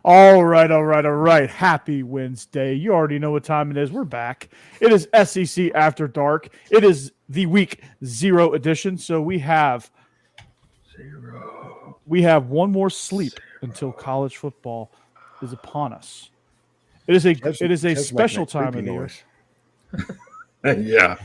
All right. Happy Wednesday. You already know what time it is. We're back. It is SEC After Dark. It is the week 0 edition. So we have one more sleep until college football is upon us. It is a special time of the year. Yeah.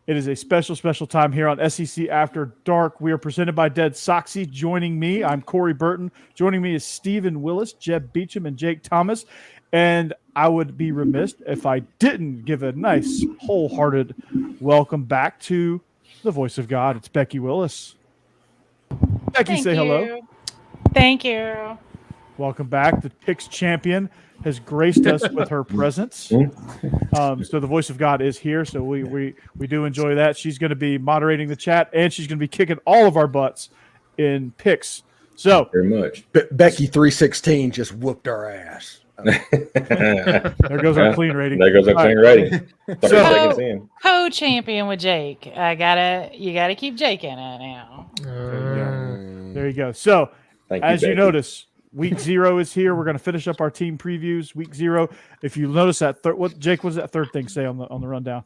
It is a special time here on SEC After Dark. We are presented by DeadSoxy. Joining me, I'm Corey Burton. Joining me is Stephen Willis, Jeb Beecham, and Jake Thomas. And I would be remiss if I didn't give a nice, wholehearted welcome back to the voice of God. It's Becky Willis. Becky, say hello. Thank you. Welcome back. The Picks champion has graced us with her presence. So the voice of God is here. So we do enjoy that. She's going to be moderating the chat, and she's going to be kicking all of our butts in picks. So very much. Becky 316 just whooped our ass. There goes our clean rating. There goes our clean rating. Co-champion with Jake. You gotta keep Jake in it now. There you go. So as you notice, week 0 is here. We're going to finish up our team previews. Week 0. If you notice that Jake, what does that third thing say on the rundown?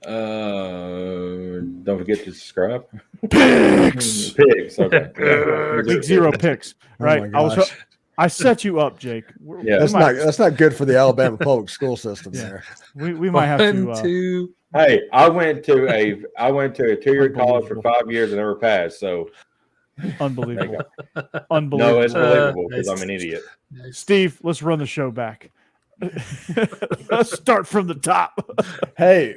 Don't forget to subscribe. Picks. Okay. Week 0 picks. Right. I set you up, Jake. Yeah, that's not good for the Alabama public school system. There, we might have to. Hey, I went to a 2-year college for 5 years and never passed. So unbelievable. No, it's believable because I'm an idiot. Steve, let's run the show back. Let's start from the top. Hey,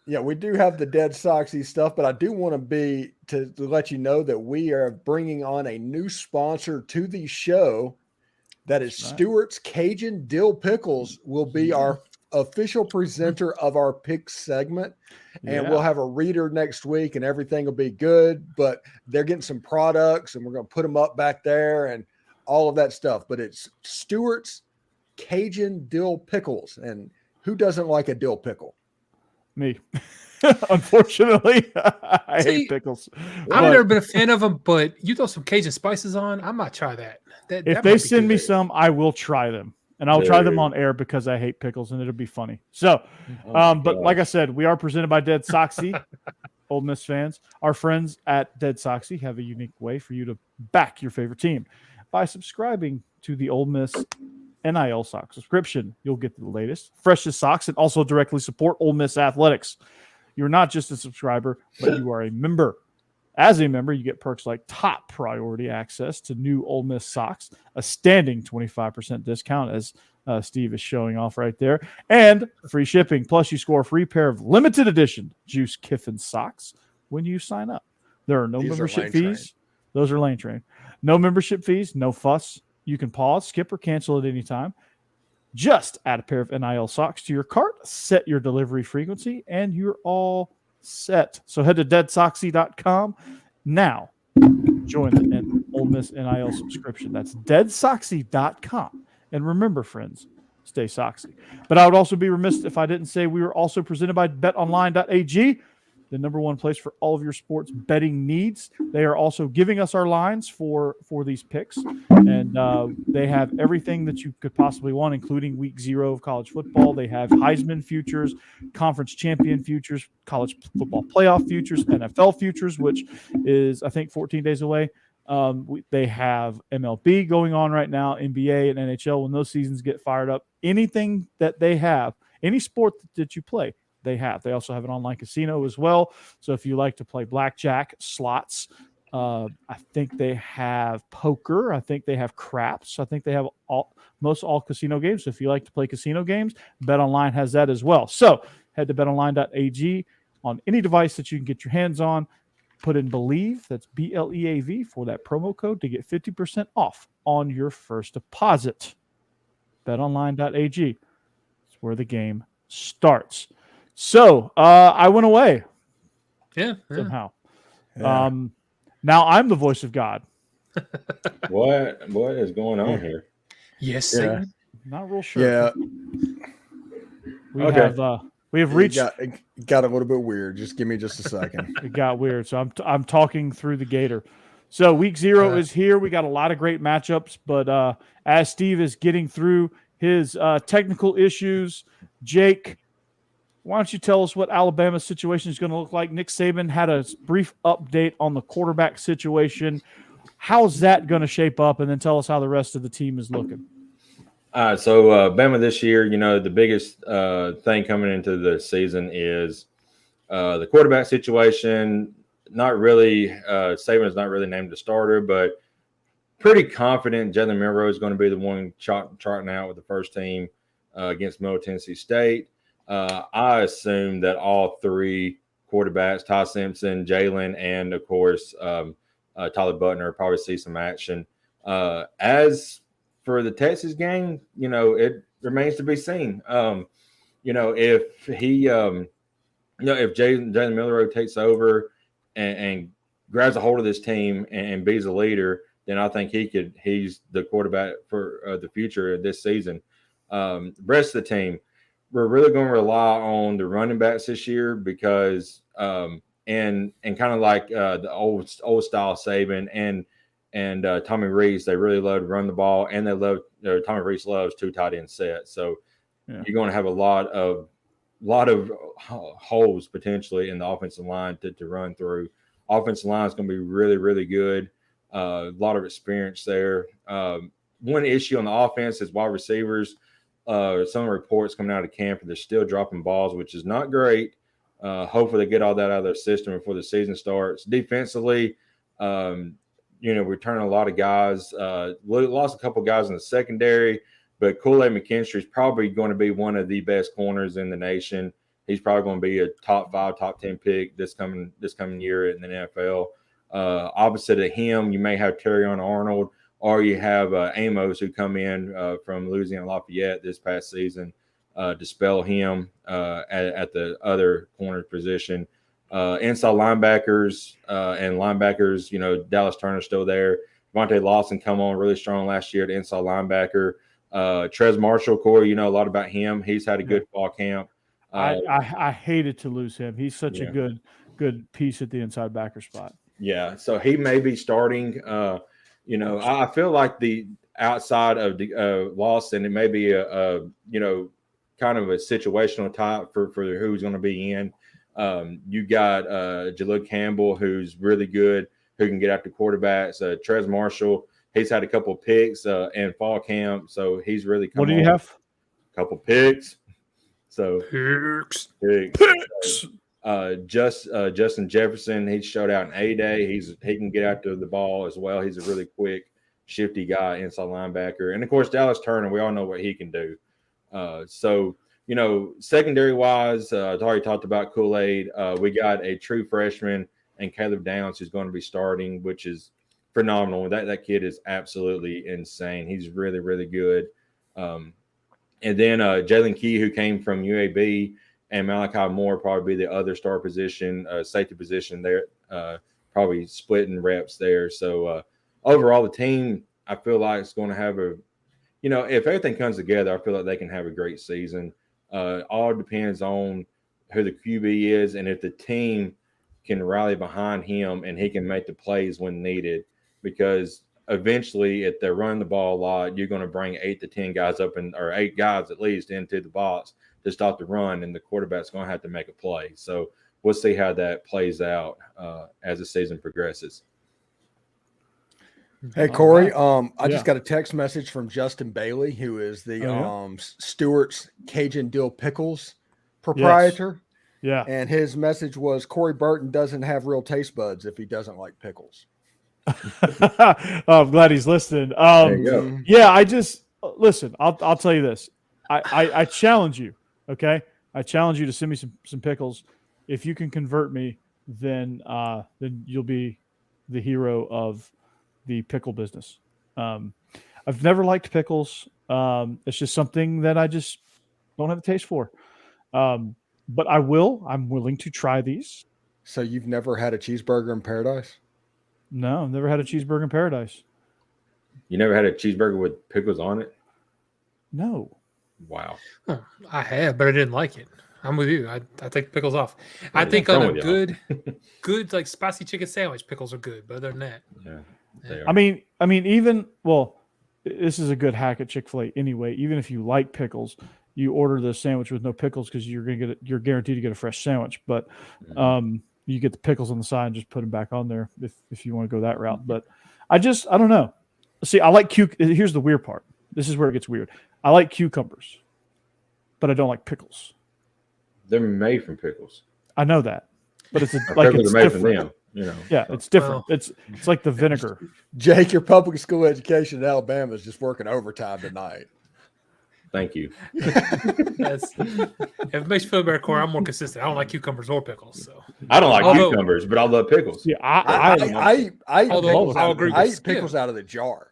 yeah, we do have the DeadSoxy stuff, but I do want to let you know that we are bringing on a new sponsor to the show. That is Stewart's Cajun Dill Pickles will be our official presenter of our pick segment, and we'll have a reader next week, and everything will be good. But they're getting some products, and we're going to put them up back there and all of that stuff. But it's Stewart's Cajun Dill Pickles, and who doesn't like a dill pickle? Me. Unfortunately, I hate pickles. I've never been a fan of them, but you throw some Cajun spices on, I might try that. If they send me some, I will try them. And I'll try them on air because I hate pickles, and it'll be funny. So, but like I said, we are presented by DeadSoxy. Ole Miss fans, our friends at DeadSoxy have a unique way for you to back your favorite team. By subscribing to the Ole Miss NIL sock subscription, you'll get the latest, freshest socks, and also directly support Ole Miss athletics. You're not just a subscriber, but you are a member. As a member, you get perks like top priority access to new Ole Miss socks, a standing 25% discount, as Steve is showing off right there, and free shipping. Plus, you score a free pair of limited edition Juice Kiffin socks when you sign up. There are no membership fees. Those are Lane Train. No membership fees, no fuss. You can pause, skip, or cancel at any time. Just add a pair of NIL socks to your cart, set your delivery frequency, and you're all set. So head to DeadSoxy.com now. Join the Ole Miss NIL subscription. That's DeadSoxy.com. And remember, friends, stay Soxy. But I would also be remiss if I didn't say we were also presented by BetOnline.ag, the number one place for all of your sports betting needs. They are also giving us our lines for these picks, and they have everything that you could possibly want, including week 0 of college football. They have Heisman futures, conference champion futures, college football playoff futures, NFL futures, which is, I think, 14 days away. They have MLB going on right now, NBA and NHL. When those seasons get fired up, anything that they have, any sport that you play, they have. They also have an online casino as well. So if you like to play blackjack, slots, I think they have poker. I think they have craps. I think they have most all casino games. So if you like to play casino games, BetOnline has that as well. So head to betonline.ag on any device that you can get your hands on. Put in Believe, that's BLEAV, for that promo code to get 50% off on your first deposit. BetOnline.ag is where the game starts. So I went away. Somehow. Yeah. Now I'm the voice of God. What is going on here? Yes, sir. Not real sure. Yeah. We have reached. It got a little bit weird. Just give me just a second. It got weird. So I'm talking through the gator. So week 0 is here. We got a lot of great matchups, but as Steve is getting through his technical issues, Jake, why don't you tell us what Alabama's situation is going to look like? Nick Saban had a brief update on the quarterback situation. How's that going to shape up? And then tell us how the rest of the team is looking. So Bama this year, the biggest thing coming into the season is the quarterback situation. Not really, Saban is not really named the starter, but pretty confident Jalen Milroe is going to be the one charting out with the first team against Middle Tennessee State. I assume that all 3 quarterbacks, Ty Simpson, Jalen, and of course Tyler Butner, probably see some action. As for the Texas game, it remains to be seen. If he, if Jalen Milroe takes over and grabs a hold of this team and be the leader, then I think he's the quarterback for the future of this season. The rest of the team, we're really going to rely on the running backs this year because and kind of like the old style Saban and Tommy Rees, they really love to run the ball, and they love Tommy Rees loves 2 tight end sets. So you're going to have a lot of holes potentially in the offensive line to run through. Offensive line is going to be really, really good. A lot of experience there. One issue on the offense is wide receivers. Some reports coming out of camp, and they're still dropping balls, which is not great. Hopefully they get all that out of their system before the season starts. Defensively, we're turning a lot of guys. Lost a couple guys in the secondary, but Kool-Aid McKinstry is probably going to be one of the best corners in the nation. He's probably going to be a top 5, top 10 pick this coming year in the NFL. Opposite of him, you may have Terrion Arnold, or you have Amos, who come in from Louisiana Lafayette this past season to spell him at the other corner position. Inside linebackers and linebackers, Dallas Turner's still there. Devontae Lawson come on really strong last year at inside linebacker. Trez Marshall, Corey, a lot about him. He's had a good fall camp. I hated to lose him. He's such a good piece at the inside backer spot. Yeah, so he may be starting. I feel like the outside of the Lawson, it may be a kind of a situational type for who's going to be in. You got Jalil Campbell, who's really good, who can get after quarterbacks. Trez Marshall, he's had a couple of picks in fall camp, so he's really come. What do you have? A couple picks. So picks. Justin Jefferson, he showed out in A-Day. He can get after the ball as well. He's a really quick, shifty guy, inside linebacker. And, of course, Dallas Turner, we all know what he can do. Secondary-wise, I already talked about Kool-Aid. We got a true freshman and Caleb Downs who's going to be starting, which is phenomenal. That kid is absolutely insane. He's really, really good. And then Jalen Key, who came from UAB, and Malachi Moore probably be the other star position, safety position there, probably splitting reps there. So overall, the team, I feel like it's going to have if everything comes together, I feel like they can have a great season. All depends on who the QB is and if the team can rally behind him and he can make the plays when needed. Because eventually, if they're running the ball a lot, you're going to bring 8 to 10 guys or 8 guys at least into the box to stop the run, and the quarterback's going to have to make a play. So we'll see how that plays out as the season progresses. Hey, Corey, I just got a text message from Justin Bailey, who is the Stewart's Cajun Dill Pickles proprietor. Yeah. And his message was, Corey Burton doesn't have real taste buds if he doesn't like pickles. I'm glad he's listening. There you go. Yeah, I just listen. I'll tell you this. I challenge you. Okay, I challenge you to send me some pickles. If you can convert me, then you'll be the hero of the pickle business. I've never liked pickles. It's just something that I just don't have a taste for. But I will. I'm willing to try these. So you've never had a cheeseburger in paradise? No, I've never had a cheeseburger in paradise. You never had a cheeseburger with pickles on it? No. Wow. I have, but I didn't like it. I'm with you. I take pickles off. I Yeah, think what's on wrong a with y'all? good like spicy chicken sandwich, pickles are good. But other than that, Yeah, Yeah. they are. I mean, even this is a good hack at Chick-fil-A anyway. Even if you like pickles, you order the sandwich with no pickles because you're guaranteed to get a fresh sandwich. But Mhm. you get the pickles on the side and just put them back on there if you want to go that route. But I don't know. See, I like here's the weird part. This is where it gets weird. I like cucumbers, but I don't like pickles. They're made from pickles. I know that, but it's Or like pickles it's are made from different. them. You know. Yeah, So, it's different. Well- It's like the vinegar. Jake, your public school education in Alabama is just working overtime tonight. thank you. if it makes you feel better, Corey, I'm more consistent. I don't like cucumbers or pickles. So I don't like Although- cucumbers, but I love pickles. Yeah, I eat Although pickles, I'll out, agree I with eat pickles out of the jar.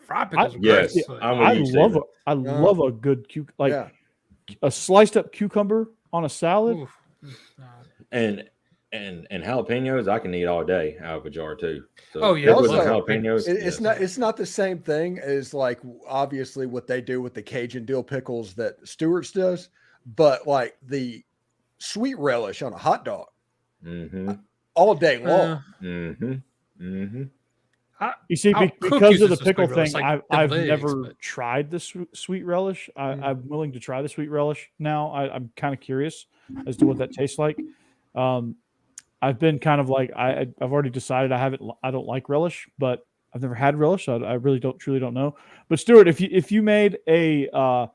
fried pickles are Yes, great. but- I'm with you, Steven. I love a good Yeah. a sliced up cucumber on a salad. Oof. No. And jalapenos, I can eat all day out of a jar too. So Oh, yeah, pickles and also, jalapenos. It's yes. it's not the same thing as like obviously what they do with the Cajun dill pickles that Stewart's does, but like the sweet relish on a hot dog Mm-hmm. all day long. Mm-hmm. Mm-hmm. You see, I'll cook because of the using pickle sweet relish, thing, like I've deviled eggs, never but- tried the sweet relish. I'm willing to try the sweet relish now. I'm kind of curious as to what that tastes like. I've been kind of like I've already decided I don't like relish, but I've never had relish. So I really truly don't know. But Stuart, if you made a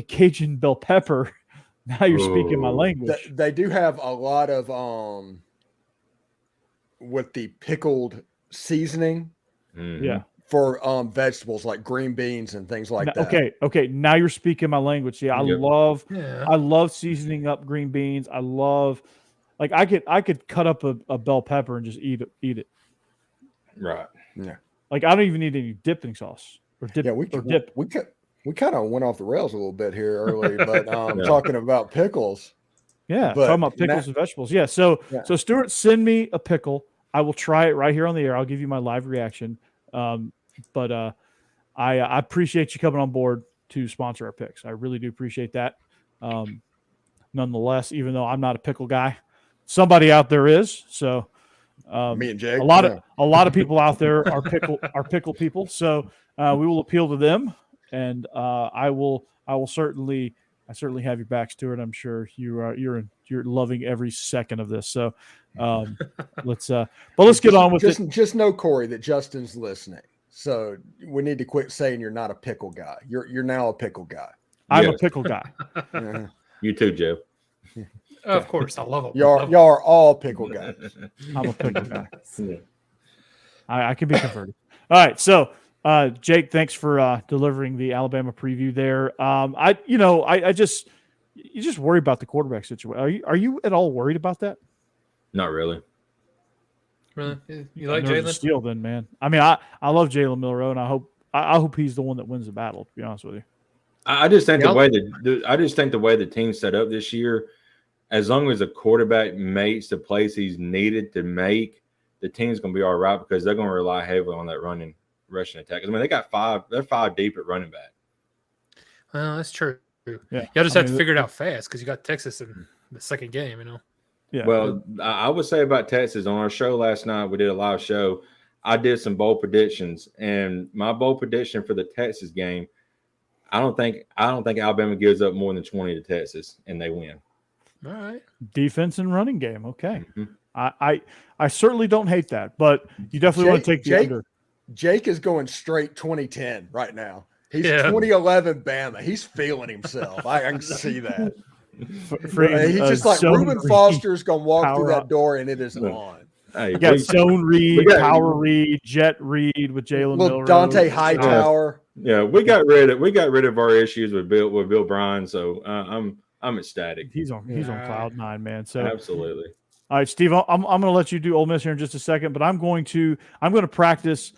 Cajun bell pepper, now you're speaking my Ooh. language. They do have a lot of with the pickled seasoning Mhm. Yeah. for vegetables like green beans and things like that. Okay. Now you're speaking my language. Yeah, Yep. Yeah. I love seasoning up green beans. I love, like, I could cut up a bell pepper and just eat it. Right. Like, I don't even need any dipping sauce or dip. Yeah, we kind of went off the rails a little bit here early, but Yeah. talking about pickles. Yeah, but talking about pickles and vegetables. Yeah, so Stuart, send me a pickle. I will try it right here on the air. I'll give you my live reaction. But I appreciate you coming on board to sponsor our picks. I really do appreciate that. Nonetheless, even though I'm not a pickle guy, somebody out there is. So Me and Jake, a lot of people out there are pickle people. So we will appeal to them, and I certainly have your back, Stuart. I'm sure you're loving every second of this. So let's get on with it. Just know, Corey, that Justin's listening. So we need to quit saying you're not a pickle guy. You're now a pickle guy. I'm Yes. a pickle guy. Yeah. You too, Joe. Of course, I love them. Y'all are all pickle guys. I'm a pickle guy. Yeah. I can be converted. All right, so Jake, thanks for delivering the Alabama preview there. You just worry about the quarterback situation. Are you at all worried about that? Not really. Really? You like Nerves of Jalen? steel, then, man. I mean, I love Jalen Milroe, and I hope he's the one that wins the battle. To be honest with you, I just think Yeah. the way the team's set up this year, as long as the quarterback makes the plays he's needed to make, the team's going to be all right because they're going to rely heavily on that rushing attack. I mean, they're 5 deep at running back. Well, that's true. yeah. Y'all just I have mean, to figure it out fast because you got Texas in the second game. Yeah. Well, I would say about Texas on our show last night, we did a live show. I did some bold predictions, and my bold prediction for the Texas game, I don't think Alabama gives up more than 20 to Texas, and they win. All right. defense and running game. Okay, Mhm. I certainly don't hate that, but you definitely want to take the under. Jake is going straight 2010 right now. He's Yeah. 2011 Bama. He's feeling himself. I can see that. Friggin', He's just like zone Reuben read, Foster's going to walk power through that up. door and it is Yeah. on. Hey, You got zone read, got- power read, jet read with Jalen Little Milroe. Dante Hightower. yeah, we got rid of our issues with Bill Bryan, so I'm ecstatic. He's on cloud 9, man. So Absolutely. all right, Steve, I'm going to let you do Ole Miss here in just a second, but I'm going to practice.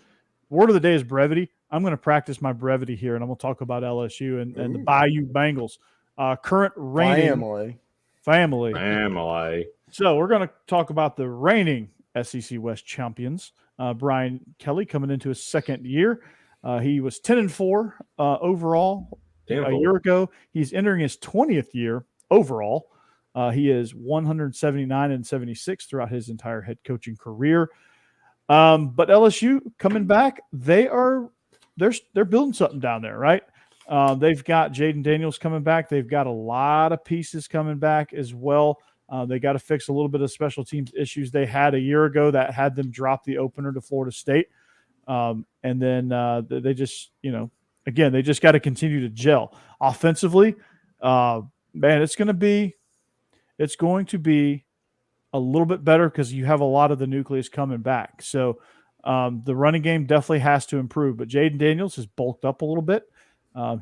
Word of the day is brevity. I'm going to practice my brevity here, and I'm going to talk about LSU and the Ooh. Bayou Bengals. Current reigning family. So we're going to talk about the reigning SEC West champions. Brian Kelly coming into his second year. He was 10-4 overall a year ago. He's entering his 20th year overall. He is 179 and 76 throughout his entire head coaching career. But LSU coming back, they're building something down there, right? They've got Jaden Daniels coming back. They've got a lot of pieces coming back as well. They got to fix a little bit of special teams issues they had a year ago that had them drop the opener to Florida State. And then they just, again, they just got to continue to gel. Offensively, man, it's going to be a little bit better because you have a lot of the nucleus coming back. So the running game definitely has to improve. But Jaden Daniels has bulked up a little bit.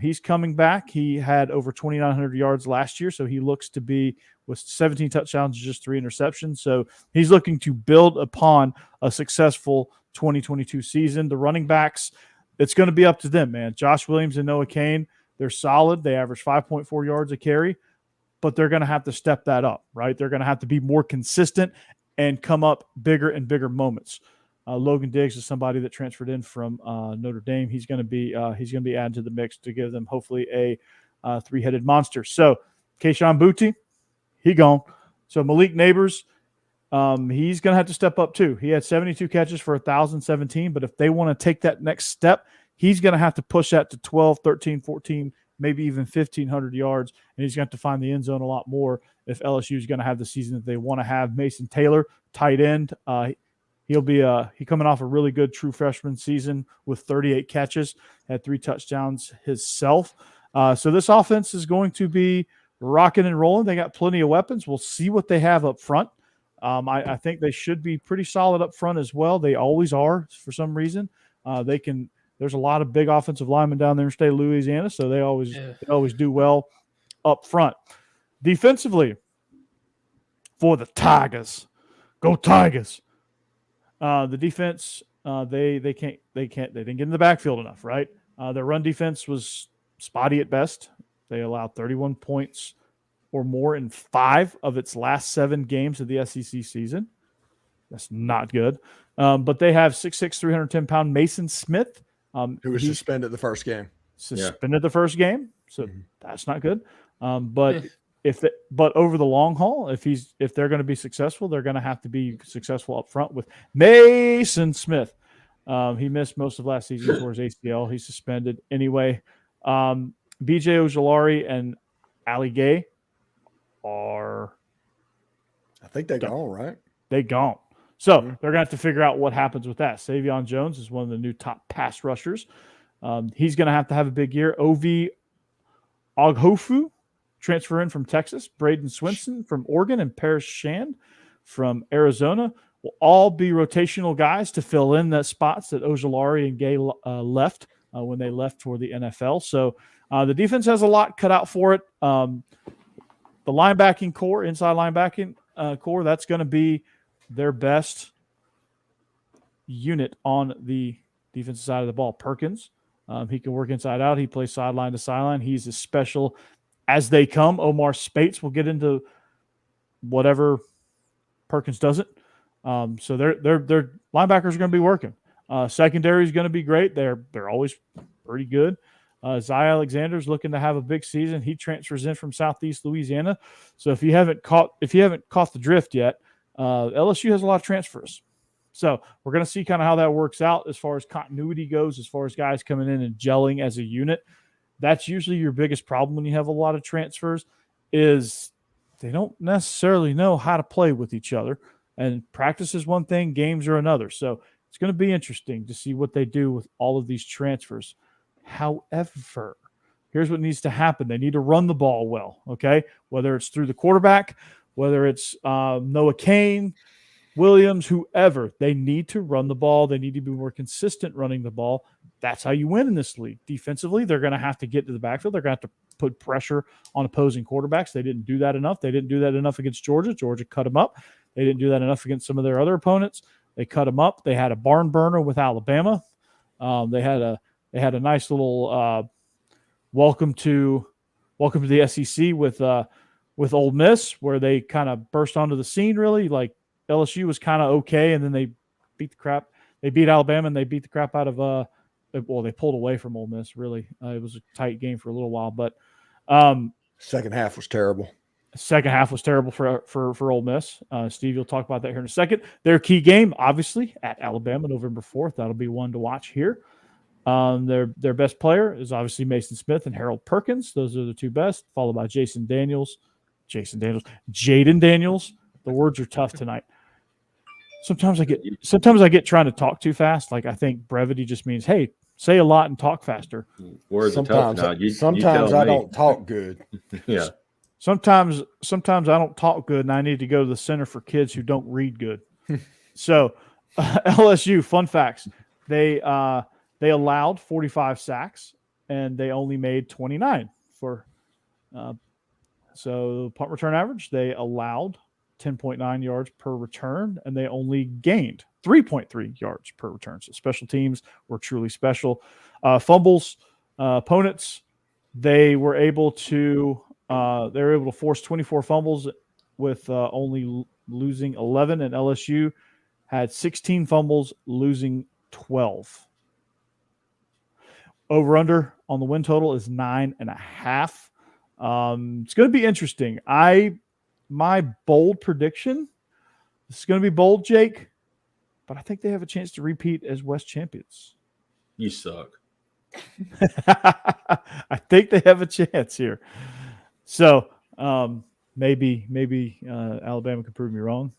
He's coming back. He had over 2,900 yards last year, so he looks to be with 17 touchdowns, just 3 interceptions. So he's looking to build upon a successful 2022 season. The running backs, it's going to be up to them, man. Josh Williams and Noah Cain, they're solid. They average 5.4 yards a carry, but they're going to have to step that up, right? They're going to have to be more consistent and come up bigger and bigger moments. Logan Diggs is somebody that transferred in from Notre Dame. He's going to be added to the mix to give them hopefully a 3-headed monster. So Kayshon Boutte, he gone. So Malik Neighbors, he's going to have to step up too. He had 72 catches for 1,017, but if they want to take that next step, he's going to have to push that to 12, 13, 14, maybe even 1,500 yards, and he's going to have to find the end zone a lot more if LSU is going to have the season that they want to have. Mason Taylor, tight end, he'll be he coming off a really good true freshman season with 38 catches, had 3 touchdowns himself. So this offense is going to be rocking and rolling. They got plenty of weapons. We'll see what they have up front. I think they should be pretty solid up front as well. They always are for some reason. There's a lot of big offensive linemen down there in the state of Louisiana, so they always do well up front. Defensively, for the Tigers, go Tigers. The defense, they didn't get in the backfield enough, right? Their run defense was spotty at best. They allowed 31 points or more in 5 of its last 7 games of the SEC season. That's not good. But they have 6'6", 310-pound Mason Smith. Who was suspended the first game. The first game, so that's not good. But over the long haul, if they're going to be successful, they're going to have to be successful up front with Mason Smith. He missed most of last season towards ACL. He's suspended anyway. BJ Ojolari and Ali Gay are, I think they're gone, right? They gone. So they're going to have to figure out what happens with that. Savion Jones is one of the new top pass rushers. He's going to have a big year. Ovi Oghofu, transfer in from Texas. Braden Swinson from Oregon and Paris Shand from Arizona will all be rotational guys to fill in the spots that Ojolari and Gay left when they left for the NFL. So the defense has a lot cut out for it. The linebacking core, inside linebacking core, that's going to be their best unit on the defensive side of the ball. Perkins, he can work inside out. He plays sideline to sideline. He's as special as they come. Omar Spates will get into whatever Perkins doesn't. So their linebackers are going to be working. Secondary is going to be great. They're always pretty good. Zai Alexander's looking to have a big season. He transfers in from Southeast Louisiana. So if you haven't caught the drift yet, LSU has a lot of transfers. So we're going to see kind of how that works out as far as continuity goes, as far as guys coming in and gelling as a unit. That's usually your biggest problem when you have a lot of transfers is they don't necessarily know how to play with each other. And practice is one thing, games are another. So it's going to be interesting to see what they do with all of these transfers. However, here's what needs to happen. They need to run the ball well, okay? Whether it's through the quarterback, whether it's Noah Cain, Williams, whoever, they need to run the ball. They need to be more consistent running the ball. That's how you win in this league. Defensively, they're going to have to get to the backfield. They're going to have to put pressure on opposing quarterbacks. They didn't do that enough. They didn't do that enough against Georgia. Georgia cut them up. They didn't do that enough against some of their other opponents. They cut them up. They had a barn burner with Alabama. They had a nice little welcome to the SEC with Ole Miss, where they kind of burst onto the scene. Really, like LSU was kind of okay, and then they beat Alabama, and they beat the crap out of they pulled away from Ole Miss. Really, it was a tight game for a little while, but second half was terrible. Second half was terrible for Ole Miss. Steve, you'll talk about that here in a second. Their key game, obviously, at Alabama, November 4th. That'll be one to watch here. Their best player is obviously Mason Smith and Harold Perkins. Those are the two best, followed by Jaden Daniels. The words are tough tonight. Sometimes I get trying to talk too fast. Like I think brevity just means, hey, say a lot and talk faster. Words sometimes, are tough now. sometimes I don't talk good. Yeah. Sometimes I don't talk good, and I need to go to the Center for Kids Who Don't Read Good. So, LSU, fun facts. They allowed 45 sacks, and they only made 29 for. So punt return average, they allowed 10.9 yards per return, and they only gained 3.3 yards per return. So special teams were truly special. Fumbles, opponents, they were able to force 24 fumbles with only losing 11, and LSU had 16 fumbles, losing 12. Over under on the win total is 9.5. It's going to be interesting. My bold prediction, this is going to be bold, Jake, but I think they have a chance to repeat as West champions. You suck. I think they have a chance here. So maybe Alabama can prove me wrong.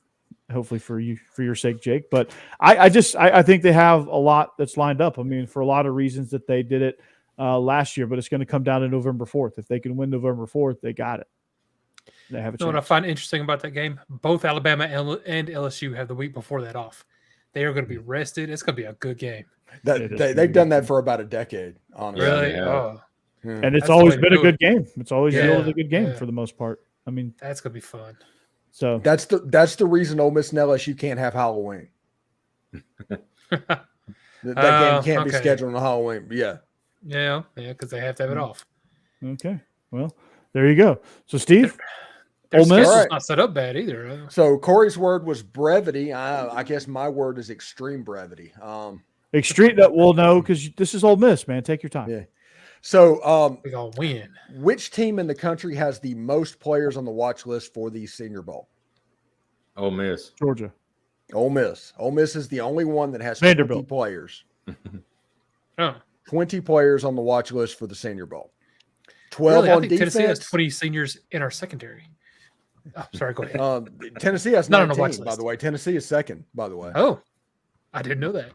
Hopefully for your sake, Jake. But I think they have a lot that's lined up. I mean, for a lot of reasons that they did it last year, but it's going to come down to November 4th. If they can win November 4th, they got it. They have a chance. What I find interesting about that game, both Alabama and LSU have the week before that off. They are going to be rested. It's going to be a good game. They've done that for about a decade, honestly. Really? Yeah. Oh. And it's That's always the way been to a do good game. It's always yielded a good game Yeah. for the most part. I mean, That's going to be fun. so That's the reason Ole Miss and LSU can't have Halloween. That game can't be scheduled on Halloween. But yeah. Yeah, because they have to have it off. okay. Well, there you go. So Steve, Their Ole Miss? schedule's Alright. not set up bad either. So Corey's word was brevity. I guess my word is extreme brevity. extreme. Well, no, because this is Ole Miss, man. Take your time. Yeah. So We're going to win. which team in the country has the most players on the watch list for the Senior Bowl? Ole Miss. Georgia. Ole Miss. Ole Miss is the only one that has Vanderbilt. 20 players. Oh, 20 players on the watch list for the Senior Bowl. 12 really? I on think Tennessee has defense. 20 seniors in our secondary. Oh, sorry, go ahead. Tennessee has Not on the 19, watch by list. the way. Tennessee is second, by the way. Oh, I didn't know that.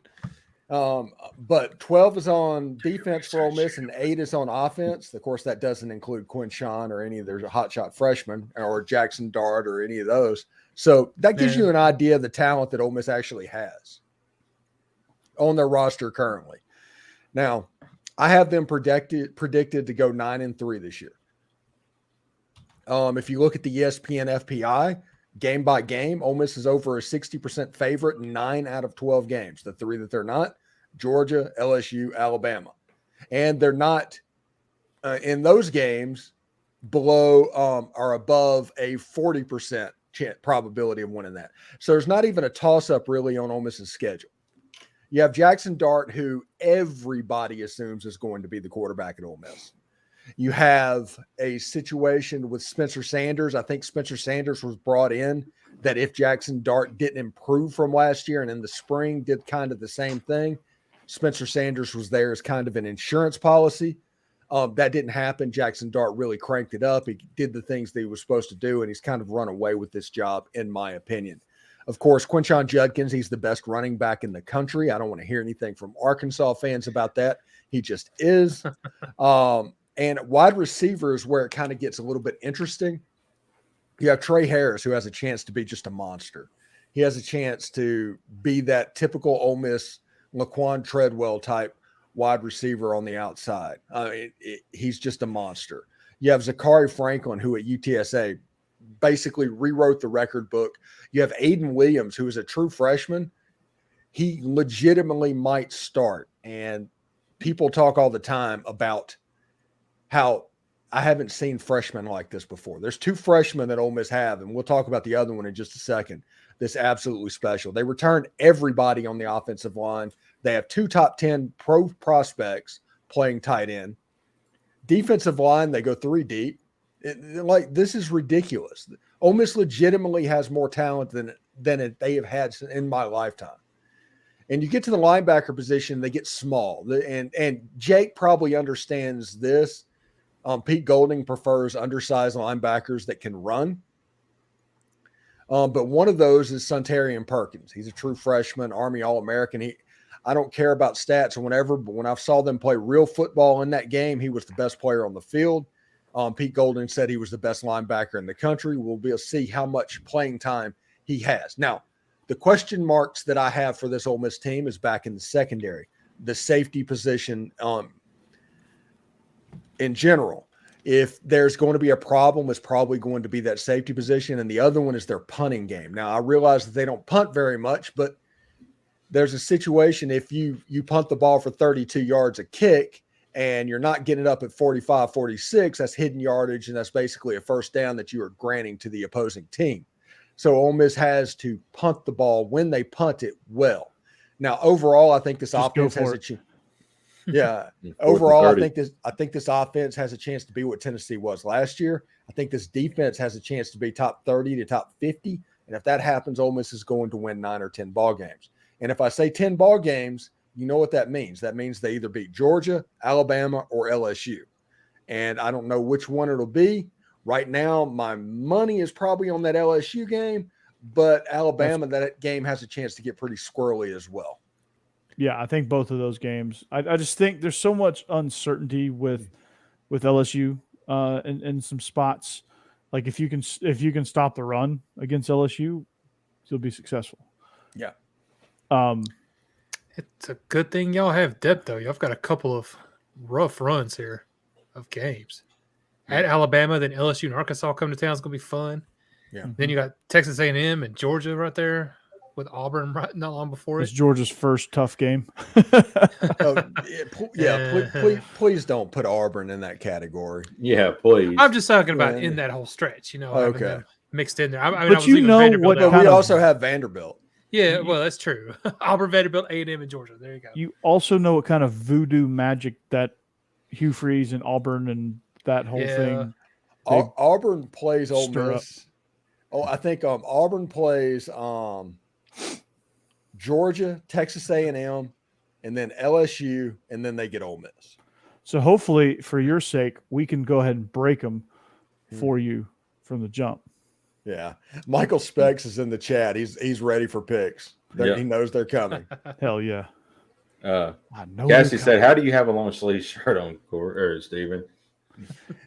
But 12 is on defense for Ole Miss and 8 is on offense. Of course, that doesn't include Quinshon or any of their hotshot freshmen or Jackson Dart or any of those. So that gives you an idea of the talent that Ole Miss actually has on their roster currently. Now, I have them predicted to go 9-3 this year. If you look at the ESPN FPI, game by game, Ole Miss is over a 60% favorite in 9 out of 12 games. The 3 that they're not, Georgia, LSU, Alabama. And they're not in those games below or above a 40% probability of winning that. So there's not even a toss-up really on Ole Miss's schedule. You have Jackson Dart, who everybody assumes is going to be the quarterback at Ole Miss. You have a situation with Spencer Sanders. I think Spencer Sanders was brought in that if Jackson Dart didn't improve from last year and in the spring did kind of the same thing, Spencer Sanders was there as kind of an insurance policy. That didn't happen. Jackson Dart really cranked it up. He did the things that he was supposed to do, and he's kind of run away with this job, in my opinion. Of course, Quinshon Judkins, he's the best running back in the country. I don't want to hear anything from Arkansas fans about that. He just is. And wide receiver is where it kind of gets a little bit interesting. You have Trey Harris, who has a chance to be just a monster. He has a chance to be that typical Ole Miss Laquan Treadwell type wide receiver on the outside. He's just a monster. You have Zachary Franklin, who at UTSA basically rewrote the record book. You have Aiden Williams, who is a true freshman. He legitimately might start. And people talk all the time about how I haven't seen freshmen like this before. There's 2 freshmen that Ole Miss have, and we'll talk about the other one in just a second. That's absolutely special. They returned everybody on the offensive line. They have 2 top 10 pro prospects playing tight end. Defensive line, they go 3 deep. This is ridiculous. Ole Miss legitimately has more talent than they have had in my lifetime. And you get to the linebacker position, they get small. And Jake probably understands this. Pete Golding prefers undersized linebackers that can run. But one of those is Suntarian Perkins. He's a true freshman, Army All-American. I don't care about stats or whatever, but when I saw them play real football in that game, he was the best player on the field. Pete Golding said he was the best linebacker in the country. We'll be able to see how much playing time he has. Now, the question marks that I have for this Ole Miss team is back in the secondary, the safety position in general. If there's going to be a problem, it's probably going to be that safety position. And the other one is their punting game. Now, I realize that they don't punt very much, but there's a situation if you punt the ball for 32 yards a kick and you're not getting it up at 45, 46, that's hidden yardage, and that's basically a first down that you are granting to the opposing team. So Ole Miss has to punt the ball when they punt it well. Now, overall, I think this offense has a chance. Yeah. Overall, I think this offense has a chance to be what Tennessee was last year. I think this defense has a chance to be top 30 to top 50. And if that happens, Ole Miss is going to win 9 or 10 ball games. And if I say 10 ball games, you know what that means. That means they either beat Georgia, Alabama, or LSU. And I don't know which one it'll be. Right now, my money is probably on that LSU game, but Alabama, that game has a chance to get pretty squirrely as well. Yeah, I think both of those games. I just think there's so much uncertainty with LSU in some spots. Like if you can stop the run against LSU, you'll be successful. Yeah. It's a good thing y'all have depth, though. Y'all got a couple of rough runs here of games. At Alabama, then LSU and Arkansas come to town. It's going to be fun. Yeah. Then you got Texas A&M and Georgia right there with Auburn not long before It's it. Georgia's first tough game. Please don't put Auburn in that category. Yeah, please. I'm just talking about in that whole stretch, having them mixed in there. I But was you leaving know Vanderbilt what out. But we of- also have Vanderbilt. Yeah, well, that's true. Auburn, Vanderbilt, A&M, and Georgia. There you go. You also know what kind of voodoo magic that Hugh Freeze and Auburn and that whole thing. Auburn plays Ole stir Miss. Oh, I think Auburn plays Georgia, Texas A&M, and then LSU, and then they get Ole Miss. So hopefully, for your sake, we can go ahead and break them for you from the jump. Yeah, Michael Specs is in the chat. He's ready for picks. Yep. He knows they're coming. Hell yeah! I know. Cassie said, "How do you have a long sleeve shirt on, Steven?"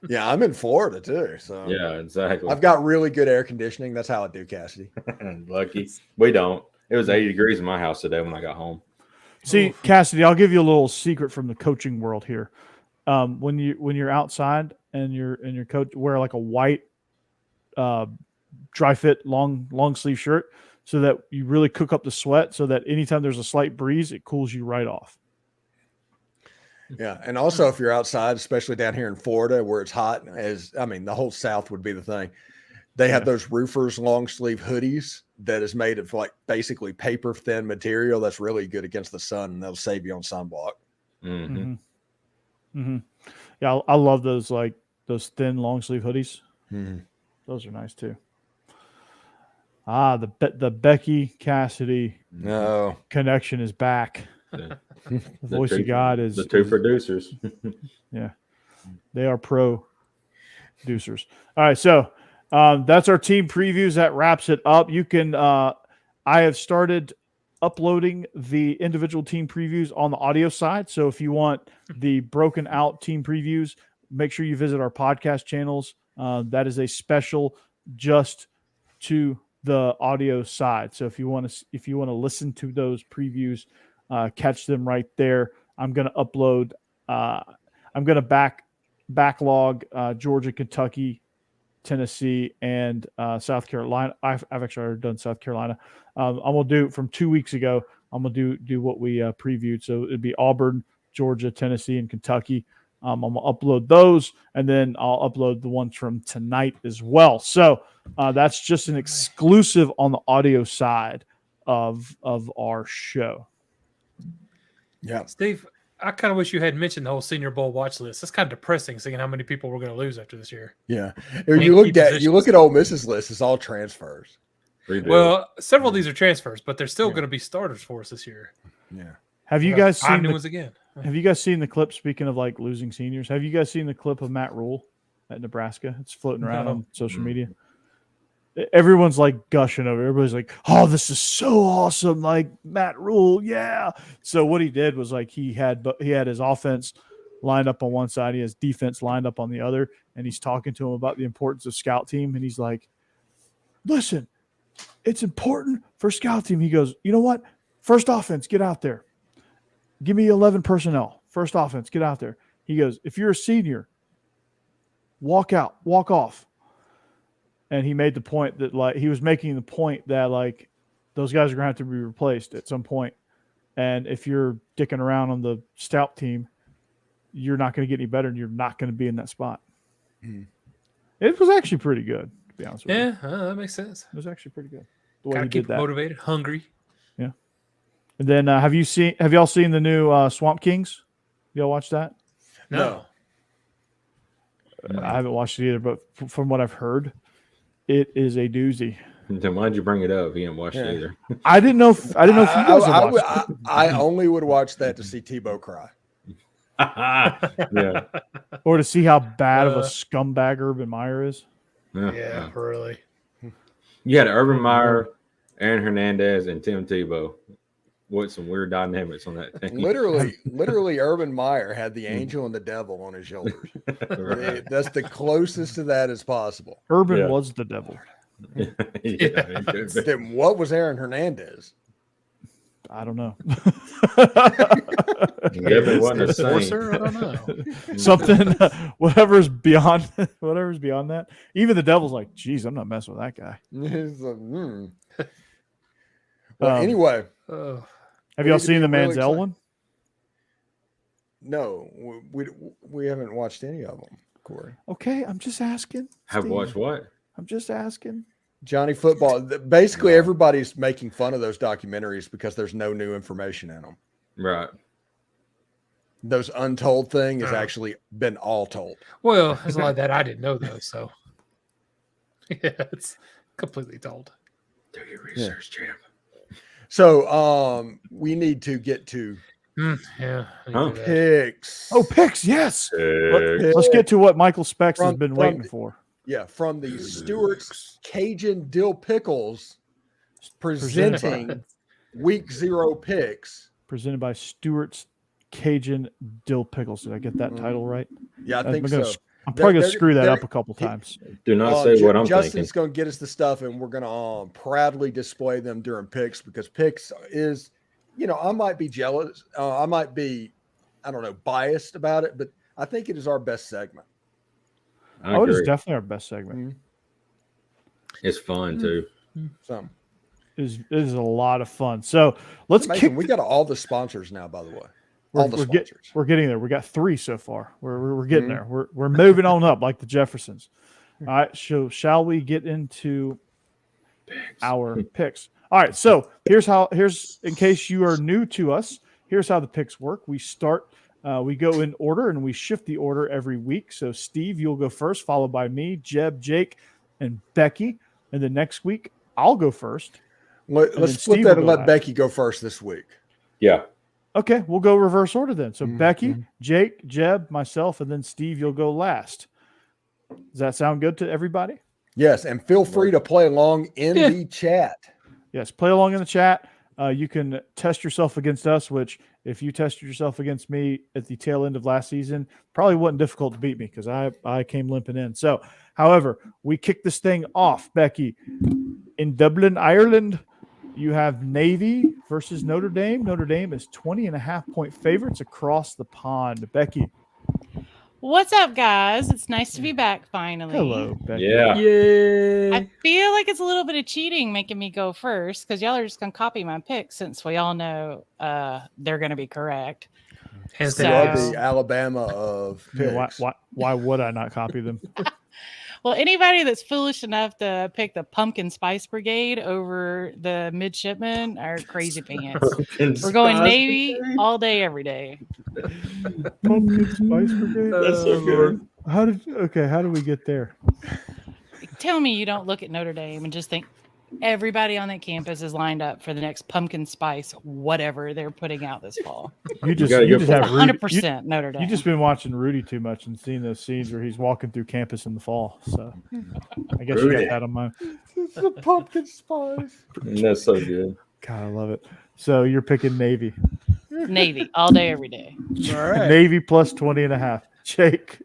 Yeah, I'm in Florida too, so Yeah, exactly. I've got really good air conditioning. That's how I do, Cassidy. Lucky we don't. It was 80 degrees in my house today when I got home. See, Cassidy, I'll give you a little secret from the coaching world here. When you're outside and your coach wear like a white dry fit long sleeve shirt so that you really cook up the sweat so that anytime there's a slight breeze, it cools you right off. Yeah, and also if you're outside, especially down here in Florida where it's hot, the whole South would be the thing. They have those roofers long sleeve hoodies that is made of like basically paper thin material that's really good against the sun, and they'll save you on sunblock. Mm-hmm. Mm-hmm. Yeah, I love those thin long sleeve hoodies. Mm-hmm. Those are nice too. The Becky Cassidy connection is back. The voice of God is the two producers. Yeah, they are pro producers. All right, so that's our team previews. That wraps it up. You can. I have started uploading the individual team previews on the audio side. So if you want the broken out team previews, make sure you visit our podcast channels. That is a special just to the audio side. So if you want to listen to those previews, catch them right there. I'm going to upload. I'm going to backlog Georgia, Kentucky, Tennessee, and South Carolina. I've actually already done South Carolina. I'm gonna do from 2 weeks ago. I'm gonna do what we previewed. So it'd be Auburn, Georgia, Tennessee, and Kentucky. I'm gonna upload those, and then I'll upload the ones from tonight as well. So that's just an exclusive on the audio side of our show. Yeah, Steve, I kind of wish you had mentioned the whole Senior Bowl watch list. That's kind of depressing, seeing how many people we're going to lose after this year. Yeah. And You look key at Ole Miss's list, it's all transfers. Well, several of these are transfers, but they're still going to be starters for us this year. Yeah. Have you guys seen new ones again? Have you guys seen the clip? Speaking of like losing seniors, have you guys seen the clip of Matt Rule at Nebraska? It's floating around on social media. Everyone's like gushing over. Everybody's like, "Oh, this is so awesome!" Like Matt Rule, yeah. So what he did was like he had his offense lined up on one side, he has defense lined up on the other, and he's talking to him about the importance of scout team. And he's like, "Listen, it's important for scout team." He goes, "You know what? First offense, get out there. Give me 11 personnel. First offense, get out there." He goes, "If you're a senior, walk out, walk off." And he made the point that like he was making the point that like those guys are going to have to be replaced at some point. And if you're dicking around on the stout team, you're not going to get any better and you're not going to be in that spot. It was actually pretty good, to be honest with you. Yeah, that makes sense. It was actually pretty good. The way Gotta he keep did that. motivated, hungry. Yeah. And then have y'all seen the new Swamp Kings? Y'all watch that? No. I haven't watched it either, but from what I've heard, it is a doozy. Then why'd you bring it up? He didn't watch it either. I didn't know if you guys have watched it. I only would watch that to see Tebow cry. Yeah. Or to see how bad of a scumbag Urban Meyer is. Yeah, really. You had Urban Meyer, Aaron Hernandez, and Tim Tebow. What some weird dynamics on that team. Literally, Urban Meyer had the angel and the devil on his shoulders. That's the closest to that as possible. Urban was the devil. Then what was Aaron Hernandez? I don't know. It wasn't a saint. I don't know. Something, whatever's beyond that. Even the devil's like, geez, I'm not messing with that guy. He's like, Well, anyway. Have y'all seen the Manziel excited. one? No, we haven't watched any of them, Corey. Okay, I'm just asking. Have Steve. watched what? I'm just asking. Johnny Football. Basically, everybody's making fun of those documentaries because there's no new information in them. Right. Those untold thing has actually been all told. Well, there's a lot of that I didn't know, though. So, yeah, it's completely told. Do your research, champ. So, we need to get to picks. Oh, picks, yes. Let's get to what Michael Specs has been waiting for. Yeah, from the Stewart's Cajun Dill Pickles presenting Week 0 picks. Presented by Stewart's Cajun Dill Pickles. Did I get that title right? Yeah, I think so. I'm probably going to screw that up a couple times. Do not say what I'm Justin's thinking. going to get us the stuff, and we're going to proudly display them during picks because picks is, I might be jealous. I might be, biased about it, but I think it is our best segment. It is definitely our best segment. Mm-hmm. It's fun, too. So It is a lot of fun. So let's kick. We got all the sponsors now, by the way. We're getting there. We got 3 so far. We're getting there. We're moving on up like the Jeffersons. All right. So shall we get into our picks? All right. So here's in case you are new to us, here's how the picks work. We start, we go in order and we shift the order every week. So Steve, you'll go first, followed by me, Jeb, Jake, and Becky. And then next week I'll go first. Let's flip that and let Becky go first this week. Yeah. Okay, we'll go reverse order then. So Becky, Jake, Jeb, myself, and then Steve, you'll go last. Does that sound good to everybody? Yes, and feel free to play along in the chat. Yes, play along in the chat. You can test yourself against us, which if you tested yourself against me at the tail end of last season, probably wasn't difficult to beat me because I came limping in. So, however, we kick this thing off, Becky. In Dublin, Ireland, you have Navy versus Notre Dame. Notre Dame is 20.5-point favorites across the pond. Becky. What's up, guys? It's nice to be back finally. Hello, Becky. Yeah. Yay. I feel like it's a little bit of cheating making me go first because y'all are just going to copy my picks since we all know they're going to be correct. Hands So- You are down. the Alabama of picks. Why would I not copy them? Well, anybody that's foolish enough to pick the Pumpkin Spice Brigade over the midshipmen are crazy pants. We're going Navy all day, every day. Pumpkin Spice Brigade. That's so good. How did we get there? Tell me you don't look at Notre Dame and just think everybody on that campus is lined up for the next pumpkin spice, whatever they're putting out this fall. You just gotta go have Rudy, 100% Notre Dame. you just been watching Rudy too much and seeing those scenes where he's walking through campus in the fall. So I guess you Rudy. got that on mind. It's a pumpkin spice. That's so good. God, I love it. So you're picking Navy. Navy all day, every day. All right. Navy plus 20.5. Jake.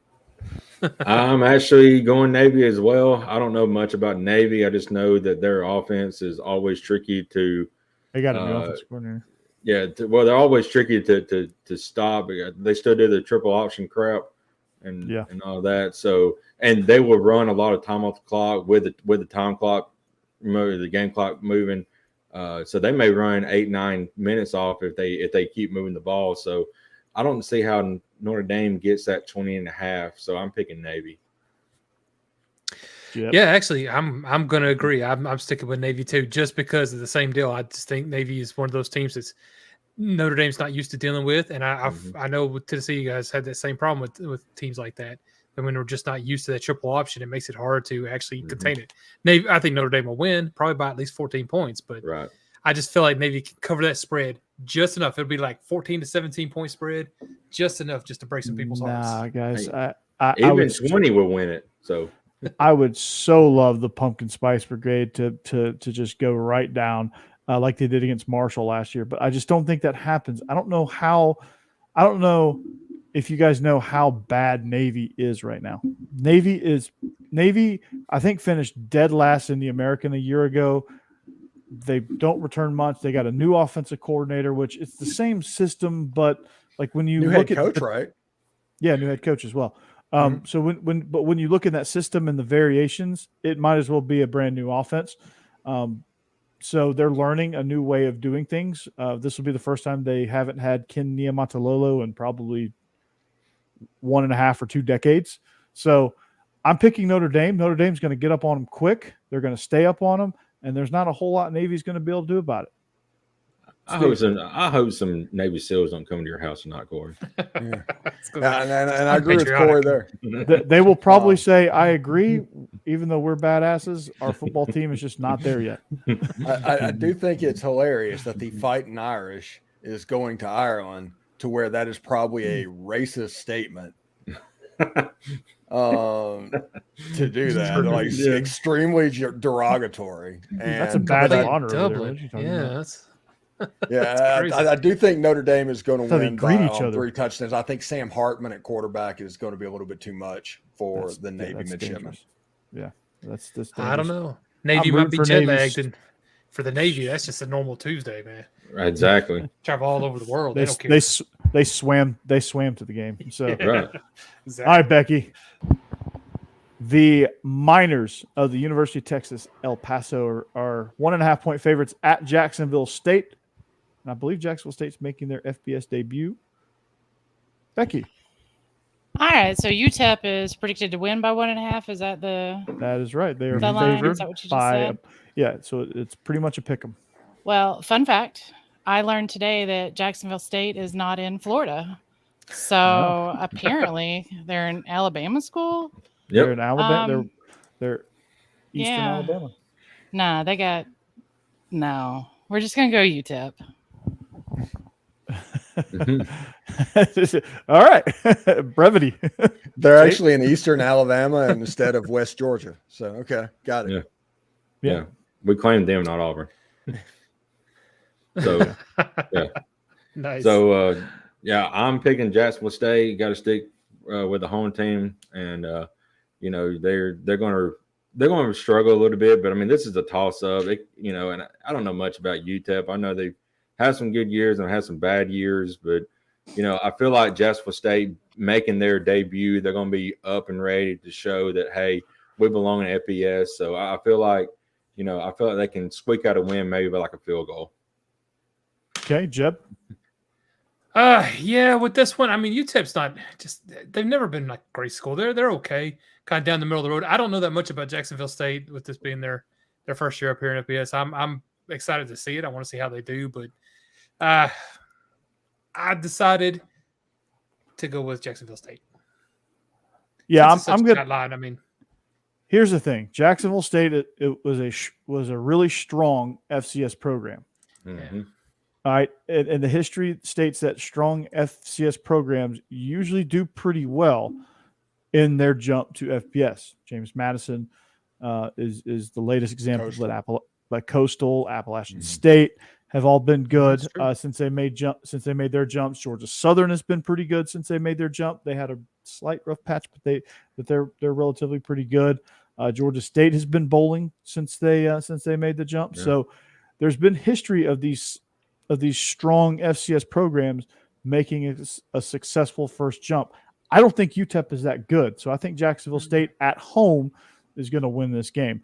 I'm actually going Navy as well. I don't know much about Navy. I just know that their offense is always tricky to. They got a new offensive coordinator. Yeah, well, they're always tricky to stop. They still do the triple option crap and all that. So, and they will run a lot of time off the clock with the time clock, the game clock moving. So they may run 8-9 minutes off if they keep moving the ball. So I don't see how Notre Dame gets that 20.5. So I'm picking Navy. Yep. Yeah, actually, I'm going to agree. I'm sticking with Navy too, just because of the same deal. I just think Navy is one of those teams that's Notre Dame's not used to dealing with, and I know with Tennessee, you guys had that same problem with teams like that. And when we're just not used to that triple option, it makes it hard to actually contain it. Navy, I think Notre Dame will win, probably by at least 14 points, but Right. I just feel like Navy can cover that spread just enough. It'll be like 14 to 17 point spread, just enough just to break some people's hearts. Nah, guys, Hey, I Even would 20 will win it. So I would so love the Pumpkin Spice Brigade to just go right down like they did against Marshall last year, but I just don't think that happens. I don't know if you guys know how bad Navy is right now. Navy, I think, finished dead last in the American a year ago. They don't return much. They got a new offensive coordinator, which it's the same system, but like when you New look head at coach, right? Yeah, new head coach as well. So when you look at that system and the variations, it might as well be a brand new offense. So they're learning a new way of doing things. This will be the first time they haven't had Ken Niumatalolo in probably 1.5 or 2 decades. So I'm picking Notre Dame. Notre Dame's going to get up on them quick. They're going to stay up on them, and there's not a whole lot Navy's going to be able to do about it. I hope some Navy SEALs don't come to your house and knock, Corey. And I agree with Corey there. They will probably say, I agree, even though we're badasses, our football team is just not there yet. I do think it's hilarious that the Fighting Irish is going to Ireland, to where that is probably a racist statement. To do that, like extremely derogatory. And That's a badge of honor. Dublin. I do think Notre Dame is going to That's how they win greet by each other. 3 touchdowns. I think Sam Hartman at quarterback is going to be a little bit too much for the Navy that's midshipmen. dangerous. Yeah, that's dangerous. I don't know. Navy I'm might be rooting for jet Navy's- lagged, and for the Navy, that's just a normal Tuesday, man. Exactly. Travel all over the world. They don't care. They swam to the game. So Right. Exactly. all right, Becky. The Miners of the University of Texas, El Paso are 1.5 point favorites at Jacksonville State. And I believe Jacksonville State's making their FBS debut. Becky. All right, so UTEP is predicted to win by 1.5. Is that the That is right. They are The line, favored is that what you just by said? yeah, so it's pretty much a pick 'em. Well, fun fact. I learned today that Jacksonville State is not in Florida. So apparently they're in Alabama school. Yep. They're in Alabama. They're Eastern yeah. Alabama. Nah, they got no. We're just gonna go UTEP. All right. Brevity. They're actually in Eastern Alabama instead of West Georgia. So, okay, got it. Yeah. We claimed them, not Auburn. So, yeah. Nice. So, I'm picking Jacksonville State. Got to stick with the home team, and they're going to struggle a little bit. But I mean, this is a toss up. And I don't know much about UTEP. I know they've had some good years and had some bad years, but I feel like Jacksonville State making their debut, they're going to be up and ready to show that, hey, we belong in FBS. So I feel like they can squeak out a win, maybe by like a field goal. Okay, Jeb. Yeah, with this one, I mean, UTEP's not just, they've never been like great school. They're okay, kind of down the middle of the road. I don't know that much about Jacksonville State with this being their first year up here in FBS. I'm excited to see it. I want to see how they do, but I decided to go with Jacksonville State. Yeah, Since it's I'm such a good. tight line. I mean, Here's the thing: Jacksonville State it was a really strong FCS program. Mm-hmm. All right, and the history states that strong FCS programs usually do pretty well in their jump to FBS. James Madison is the latest example that Coastal, Appalachian State have all been good since they made their jumps. Georgia Southern has been pretty good since they made their jump. They had a slight rough patch, but they're relatively pretty good. Georgia State has been bowling since they made the jump. Yeah. So there's been history of these strong FCS programs making a successful first jump. I don't think UTEP is that good, so I think Jacksonville State at home is going to win this game.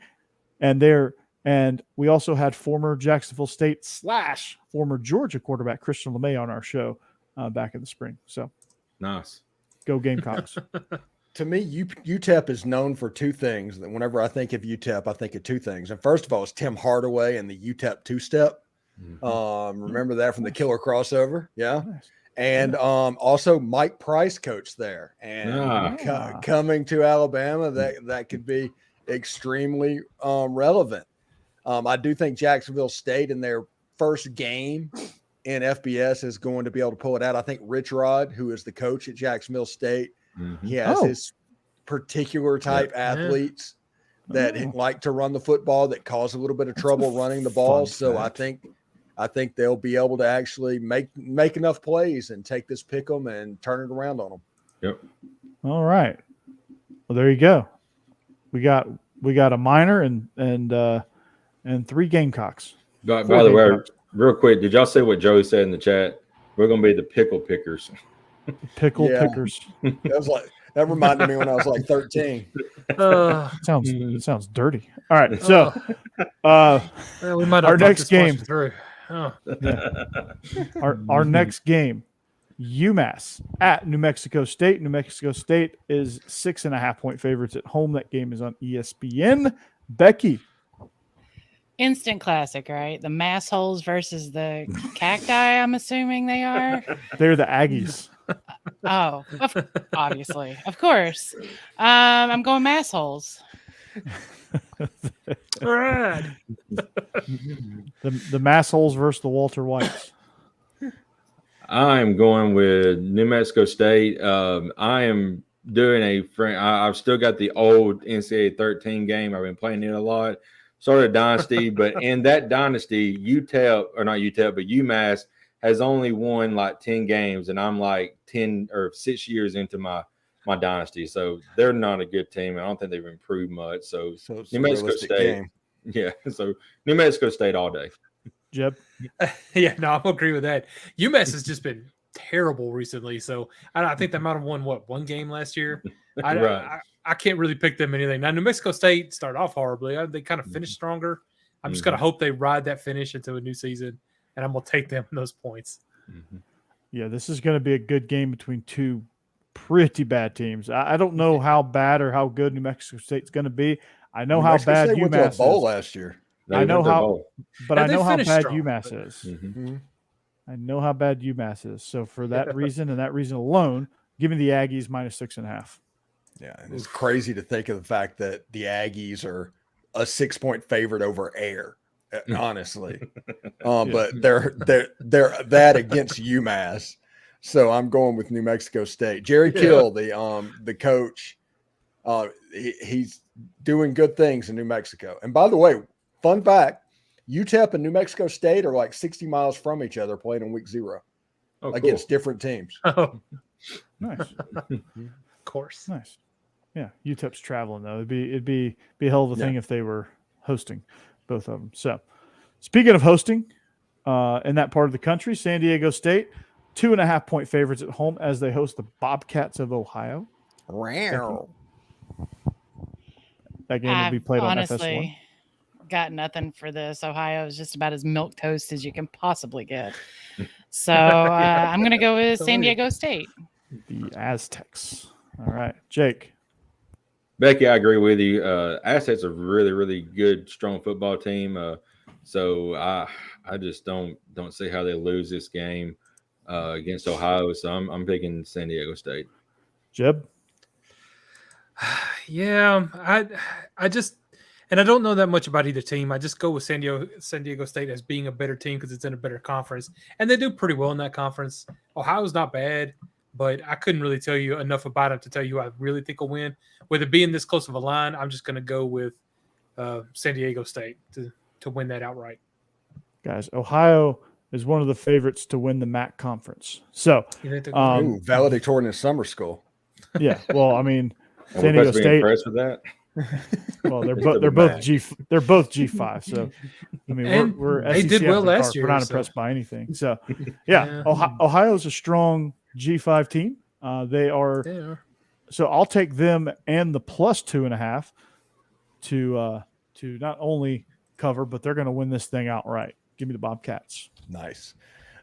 And we also had former Jacksonville State / former Georgia quarterback Christian LeMay on our show back in the spring. So nice, go Gamecocks. To me, UTEP is known for two things. That whenever I think of UTEP, I think of two things. And first of all, it's Tim Hardaway and the UTEP two-step. Mm-hmm. Remember that from the Killer crossover? Yeah. Nice. And also Mike Price coached there. And coming to Alabama, that could be extremely relevant. I do think Jacksonville State in their first game in FBS is going to be able to pull it out. I think Rich Rod, who is the coach at Jacksonville State, he has his particular type athletes that like to run the football, that cause a little bit of trouble running the ball. So I think they'll be able to actually make enough plays and take this pick 'em and turn it around on them. Yep. All right. Well, there you go. We got a minor and 3 Gamecocks. By the way, real quick, did y'all see what Joey said in the chat? We're going to be the pickle pickers. Pickers. That reminded me when I was like 13. It sounds dirty. All right, so we might have our next game. Through. Our next game, UMass at New Mexico State. New Mexico State is 6.5-point favorites at home. That game is on ESPN. Becky. Instant classic, right? The mass holes versus the cacti, I'm assuming they are. They're the Aggies. Oh, obviously. Of course. I'm going mass holes. Rad. The mass holes versus the Walter Whites. I'm going with New Mexico State. I am doing I've still got the old NCAA 13 game. I've been playing it a lot. Started a dynasty, but in that dynasty, UMass has only won like 10 games, and I'm like 10 or 6 years into my dynasty. So they're not a good team. I don't think they've improved much. So New Mexico State. Yeah. So New Mexico State all day. Jeb? Yeah, no, I agree with that. UMass has just been terrible recently. So I think they might have won one game last year. I can't really pick them anything. Now, New Mexico State started off horribly. They kind of finished stronger. I'm just going to hope they ride that finish into a new season, and I'm going to take them in those points. Yeah, this is going to be a good game between two pretty bad teams. I don't know how bad or how good New Mexico State's going to be. I know how bad UMass went to a bowl last year. I know how bad strong, UMass is. I know how bad UMass is. So for that reason and that reason alone, give me the Aggies minus 6.5. Yeah, and it's crazy to think of the fact that the Aggies are a 6-point favorite over Air, honestly. But they're that against UMass. So I'm going with New Mexico State. Jerry Kill, the coach, he's doing good things in New Mexico. And by the way, fun fact, UTEP and New Mexico State are like 60 miles from each other playing in week 0 against different teams. Oh, nice. Of course. Nice. Yeah, UTEP's traveling though. It'd be a hell of a thing if they were hosting both of them. So, speaking of hosting, in that part of the country, San Diego State, 2.5-point favorites at home as they host the Bobcats of Ohio. Wow. That game will be played on FS1. got nothing for this. Ohio is just about as milk toast as you can possibly get. So I'm going to go with San Diego State. The Aztecs. All right, Jake. Becky, I agree with you. Aztecs are really, really good, strong football team. So I just don't see how they lose this game against Ohio. So I'm picking San Diego State. Jeb. Yeah, I just, and I don't know that much about either team. I just go with San Diego State as being a better team because it's in a better conference, and they do pretty well in that conference. Ohio's not bad, but I couldn't really tell you enough about them to tell you who I really think will win. With it being this close of a line, I'm just going to go with San Diego State to win that outright. Guys, Ohio is one of the favorites to win the MAC conference. So, valedictorian in summer school. Yeah, well, I mean, San Diego State. Impressed with that? Well, they're both G5. So, I mean, we're they SEC did well last year. We're not impressed by anything. So, yeah. Ohio's a strong G5 team. They are. So I'll take them and the plus 2.5 to not only cover, but they're going to win this thing outright. Give me the Bobcats. Nice.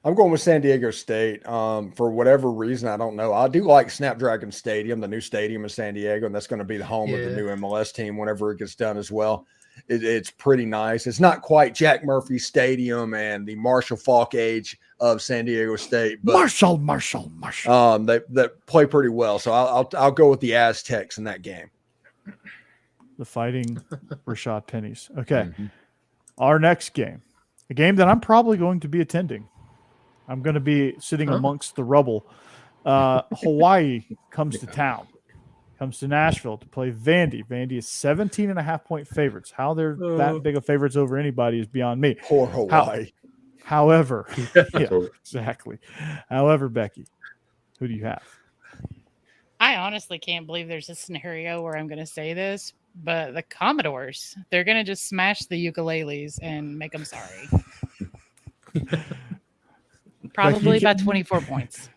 I'm going with San Diego State. For whatever reason, I don't know. I do like Snapdragon Stadium, the new stadium in San Diego, and that's going to be the home of the new MLS team whenever it gets done as well. It's pretty nice. It's not quite Jack Murphy Stadium and the Marshall Faulk age of San Diego State, but Marshall. They play pretty well. So I'll go with the Aztecs in that game. The Fighting Rashad Pennies. Okay. Our next game, a game that I'm probably going to be attending. I'm going to be sitting amongst the rubble. Hawaii comes to town, comes to Nashville to play Vandy. Vandy is 17.5-point favorites. How they're that big of favorites over anybody is beyond me. Poor Hawaii. However, exactly. However, Becky, who do you have? I honestly can't believe there's a scenario where I'm going to say this, but the Commodores, they're going to just smash the ukuleles and make them sorry. Probably by 24 points.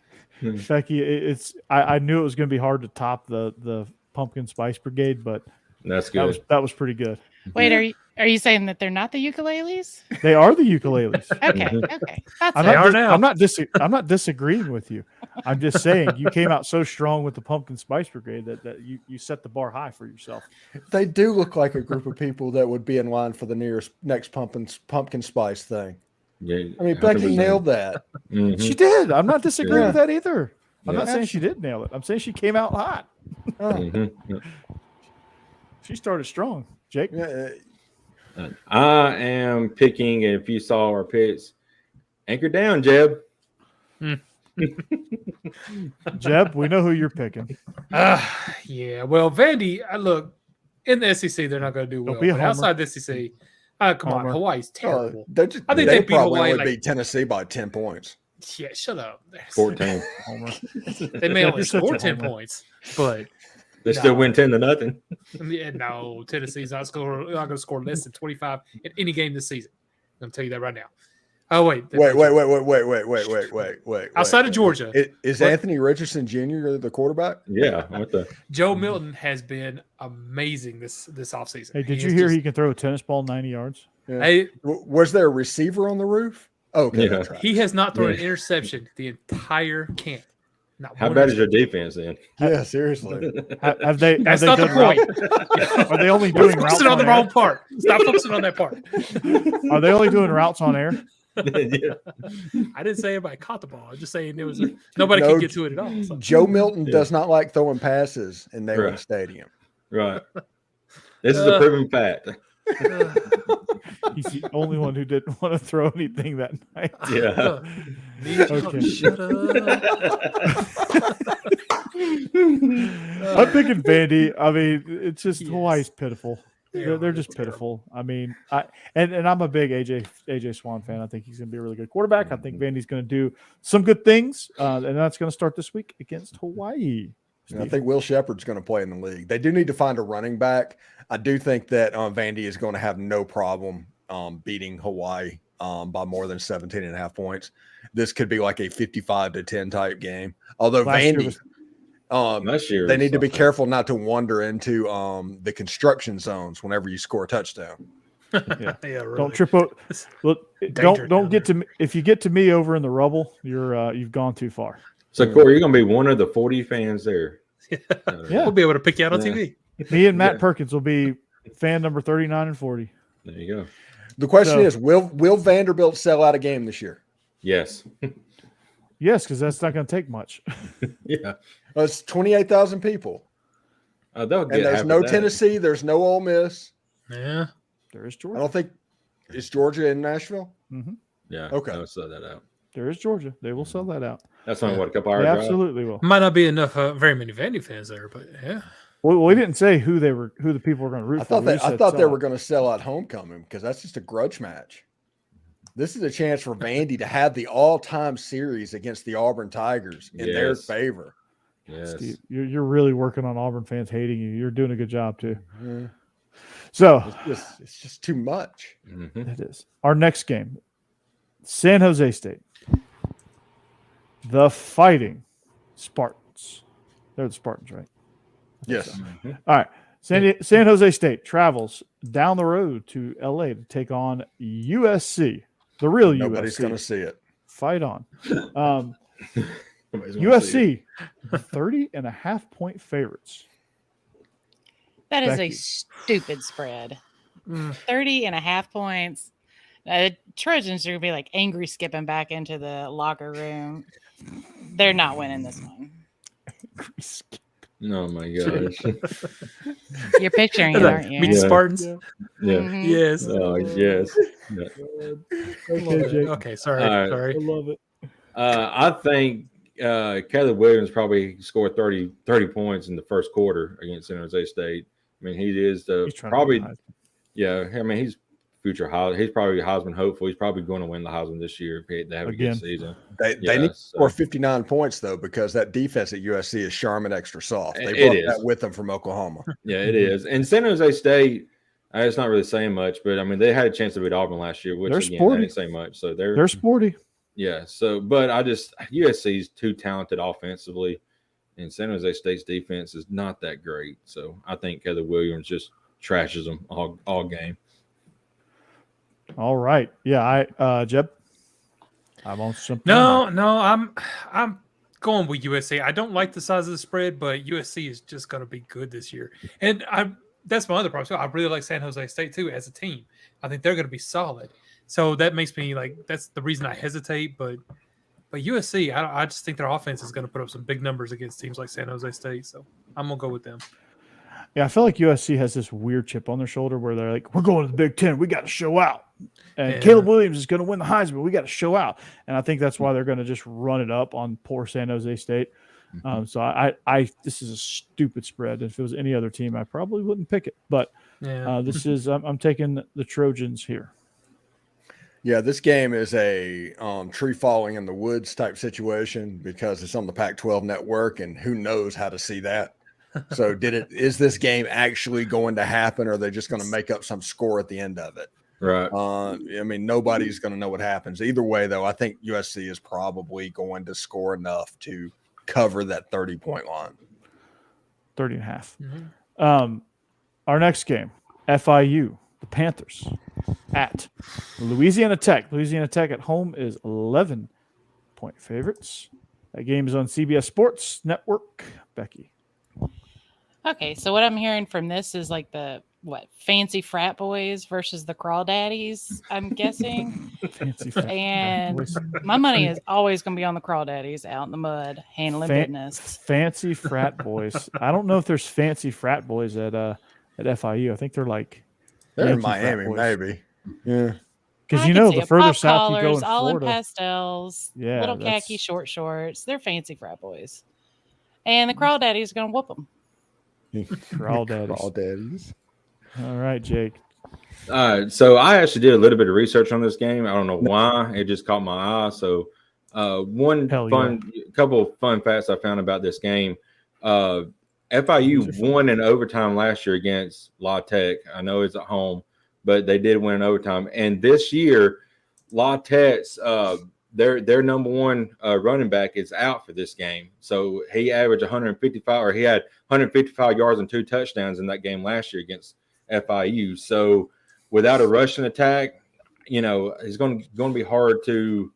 Becky, I knew it was going to be hard to top the Pumpkin Spice Brigade, but that's good. That was pretty good. Wait, are you saying that they're not the ukuleles? They are the ukuleles. Okay. I'm not disagreeing with you. I'm just saying you came out so strong with the Pumpkin Spice Brigade that you set the bar high for yourself. They do look like a group of people that would be in line for the next pumpkin spice thing. Yeah, I mean, Becky nailed that. Mm-hmm. She did. I'm not disagreeing with that either. I'm not saying she did nail it. I'm saying she came out hot. She started strong. Jake? I am picking, if you saw our picks, anchor down, Jeb. Jeb, we know who you're picking. Yeah, well, Vandy, look, in the SEC, they're not going to do well. But outside the SEC, come on, Hawaii's terrible. I think they beat Hawaii. Beat Tennessee by 10 points. Yeah, shut up. 14. They may only score 10 points, but they still win 10-0. Yeah, no, Tennessee's not going to score less than 25 in any game this season. I'm going to tell you that right now. Oh, wait. Outside of Georgia. Is Anthony Richardson Jr. the quarterback? Yeah. Joe Milton has been amazing this offseason. Hey, did you hear he can throw a tennis ball 90 yards? Yeah. Hey, was there a receiver on the roof? Okay. Yeah. He has not thrown an interception the entire camp. How bad is your defense then? Yeah, seriously. Have they? That's not the point. Are they only doing routes focusing on the wrong part? Stop focusing on that part. Are they only doing routes on air? Yeah. I didn't say anybody caught the ball. I'm just saying there was nobody could get to it at all. So. Joe Milton does not like throwing passes in Neyland Stadium. Right. This is a proven fact. He's the only one who didn't want to throw anything that night. Yeah. Okay. Shut up. I'm picking Vandy. I mean, it's just Hawaii's pitiful. They're just pitiful. I mean, and I'm a big AJ Swan fan. I think he's going to be a really good quarterback. I think Vandy's going to do some good things, and that's going to start this week against Hawaii. I think Will Shepard's going to play in the league. They do need to find a running back. I do think that Vandy is going to have no problem beating Hawaii by more than 17.5 points. This could be like a 55-10 type game. Although Vandy, they need to be careful not to wander into the construction zones whenever you score a touchdown. Yeah. Really. Don't trip over. Look, don't get to me. If you get to me over in the rubble, you've gone too far. So Corey, you're gonna be one of the 40 fans there. Yeah. We'll be able to pick you out on TV. Me and Matt Perkins will be fan number 39 and 40. There you go. The question is, will Vanderbilt sell out a game this year? Yes. Yes, because that's not going to take much. Yeah. Well, it's 28,000 people. And there's no Tennessee. There's no Ole Miss. Yeah. There is I Georgia. don't think is Georgia in Nashville. Mm-hmm. Yeah. Okay. I'll sell that out. There is Georgia. They will sell that out. That's only what, a couple hours. They absolutely will. Might not be enough, very many Vandy fans there, but yeah. Well, we didn't say who the people were going to root for. I thought they were going to sell out homecoming because that's just a grudge match. This is a chance for Vandy to have the all-time series against the Auburn Tigers in their favor. Yes. Steve, you're really working on Auburn fans hating you. You're doing a good job too. Mm-hmm. So it's just too much. Mm-hmm. It is. Our next game, San Jose State, the Fighting Spartans. They're the Spartans, right? Yes. So. All right. San Jose State travels down the road to LA to take on USC, the real USC. Nobody's going to see it. Fight on. USC, 30.5-point favorites. That is Becky. a stupid spread. 30.5 points. Trojans are going to be like angry skipping back into the locker room. They're not winning this one. Oh my gosh. You're picturing it, aren't you? Meet the Spartans. Yeah. Mhm. Yes. Oh yes. Okay, Jake. Okay, sorry. All right. Sorry. I love it. I think Caleb Williams probably scored 30 points in the first quarter against San Jose State. I mean, he is He's trying to probably, win yeah. I mean, he's future Heisman. He's probably Heisman hopeful. He's probably going to win the Heisman this year if they have a Again. good season. They need to score 59 points, though, because that defense at USC is Charmin extra soft. They brought that with them from Oklahoma. Yeah, it is. And San Jose State, it's not really saying much, but I mean, they had a chance to beat Auburn last year, which They're again, sporty. they didn't say much. So They're sporty. yeah. So, but USC is too talented offensively, and San Jose State's defense is not that great. So I think Caleb Williams just trashes them all game. All right. Yeah, Jeb. I'm on something. No, I'm going with USC. I don't like the size of the spread, but USC is just going to be good this year. And that's my other problem. So I really like San Jose State too as a team. I think they're going to be solid. So that makes me that's the reason I hesitate. But USC, I just think their offense is going to put up some big numbers against teams like San Jose State. So I'm going to go with them. Yeah, I feel like USC has this weird chip on their shoulder where they're like, we're going to the Big Ten. We got to show out. And Caleb Williams is going to win the Heisman. We got to show out. And I think that's why they're going to just run it up on poor San Jose State. So I this is a stupid spread. If it was any other team, I probably wouldn't pick it. But this is I'm taking the Trojans here. Yeah, this game is a tree falling in the woods type situation because it's on the Pac-12 network, and who knows how to see that. So is this game actually going to happen, or are they just going to make up some score at the end of it? Right. I mean, nobody's going to know what happens. Either way, though, I think USC is probably going to score enough to cover that 30-point line. 30.5. Our next game, FIU, the Panthers, at Louisiana Tech. Louisiana Tech at home is 11-point favorites. That game is on CBS Sports Network. Becky. Okay, so what I'm hearing from this is like fancy frat boys versus the crawdaddies, I'm guessing. Fancy frat And boys. my money is always going to be on the crawdaddies out in the mud handling business. Fancy frat boys. I don't know if there's fancy frat boys at FIU. I think they're like They're in Yankee frat Miami, boys. maybe. Yeah. Because I you can know see the it. further Pop south you go in collars, all in Florida, pastels, Yeah, little khaki that's- short shorts. They're fancy frat boys. And the crawdaddies is going to whoop them. crawdaddies. Crawdaddies. All right, Jake. So I actually did a little bit of research on this game. I don't know why. It just caught my eye. So couple of fun facts I found about this game. FIU won in overtime last year against La Tech. I know it's at home, but they did win in overtime. And this year, La Tech's their number one running back is out for this game. So he averaged 155, or he had 155 yards and 2 touchdowns in that game last year against FIU. So without a rushing attack, it's going to be hard to,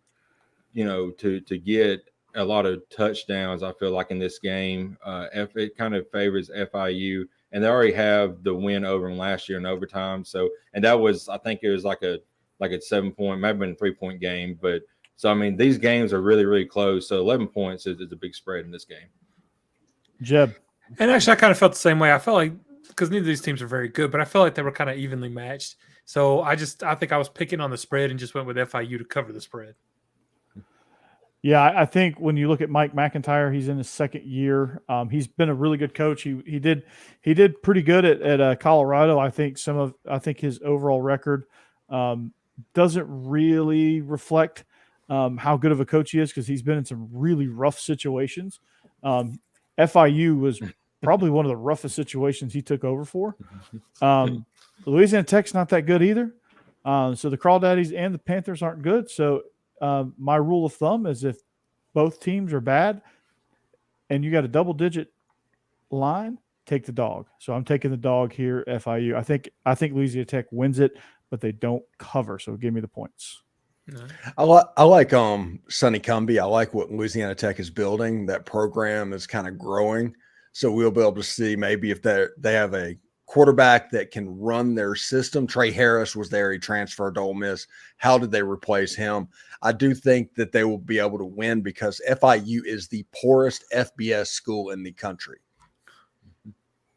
to get a lot of touchdowns. I feel like in this game, it kind of favors FIU, and they already have the win over them last year in overtime. So, and that was, I think it was like a 7-point, might have been a 3-point game, but so I mean these games are really, really close. So 11 points is a big spread in this game. Jeb. And actually, I kind of felt the same way. I felt like, because neither of these teams are very good, but I felt like they were kind of evenly matched. So I think I was picking on the spread and just went with FIU to cover the spread. Yeah, I think when you look at Mike McIntyre, he's in his second year. He's been a really good coach. He did pretty good at Colorado. I think his overall record doesn't really reflect how good of a coach he is, because he's been in some really rough situations. FIU was probably one of the roughest situations he took over for. Louisiana Tech's not that good either. So the Crawdaddies and the Panthers aren't good. So my rule of thumb is if both teams are bad and you got a double-digit line, take the dog. So I'm taking the dog here, FIU. I think Louisiana Tech wins it, but they don't cover. So give me the points. I like Sonny Cumbie. I like what Louisiana Tech is building. That program is kind of growing. So we'll be able to see maybe if they have a quarterback that can run their system. Trey Harris was there. He transferred to Ole Miss. How did they replace him? I do think that they will be able to win because FIU is the poorest FBS school in the country.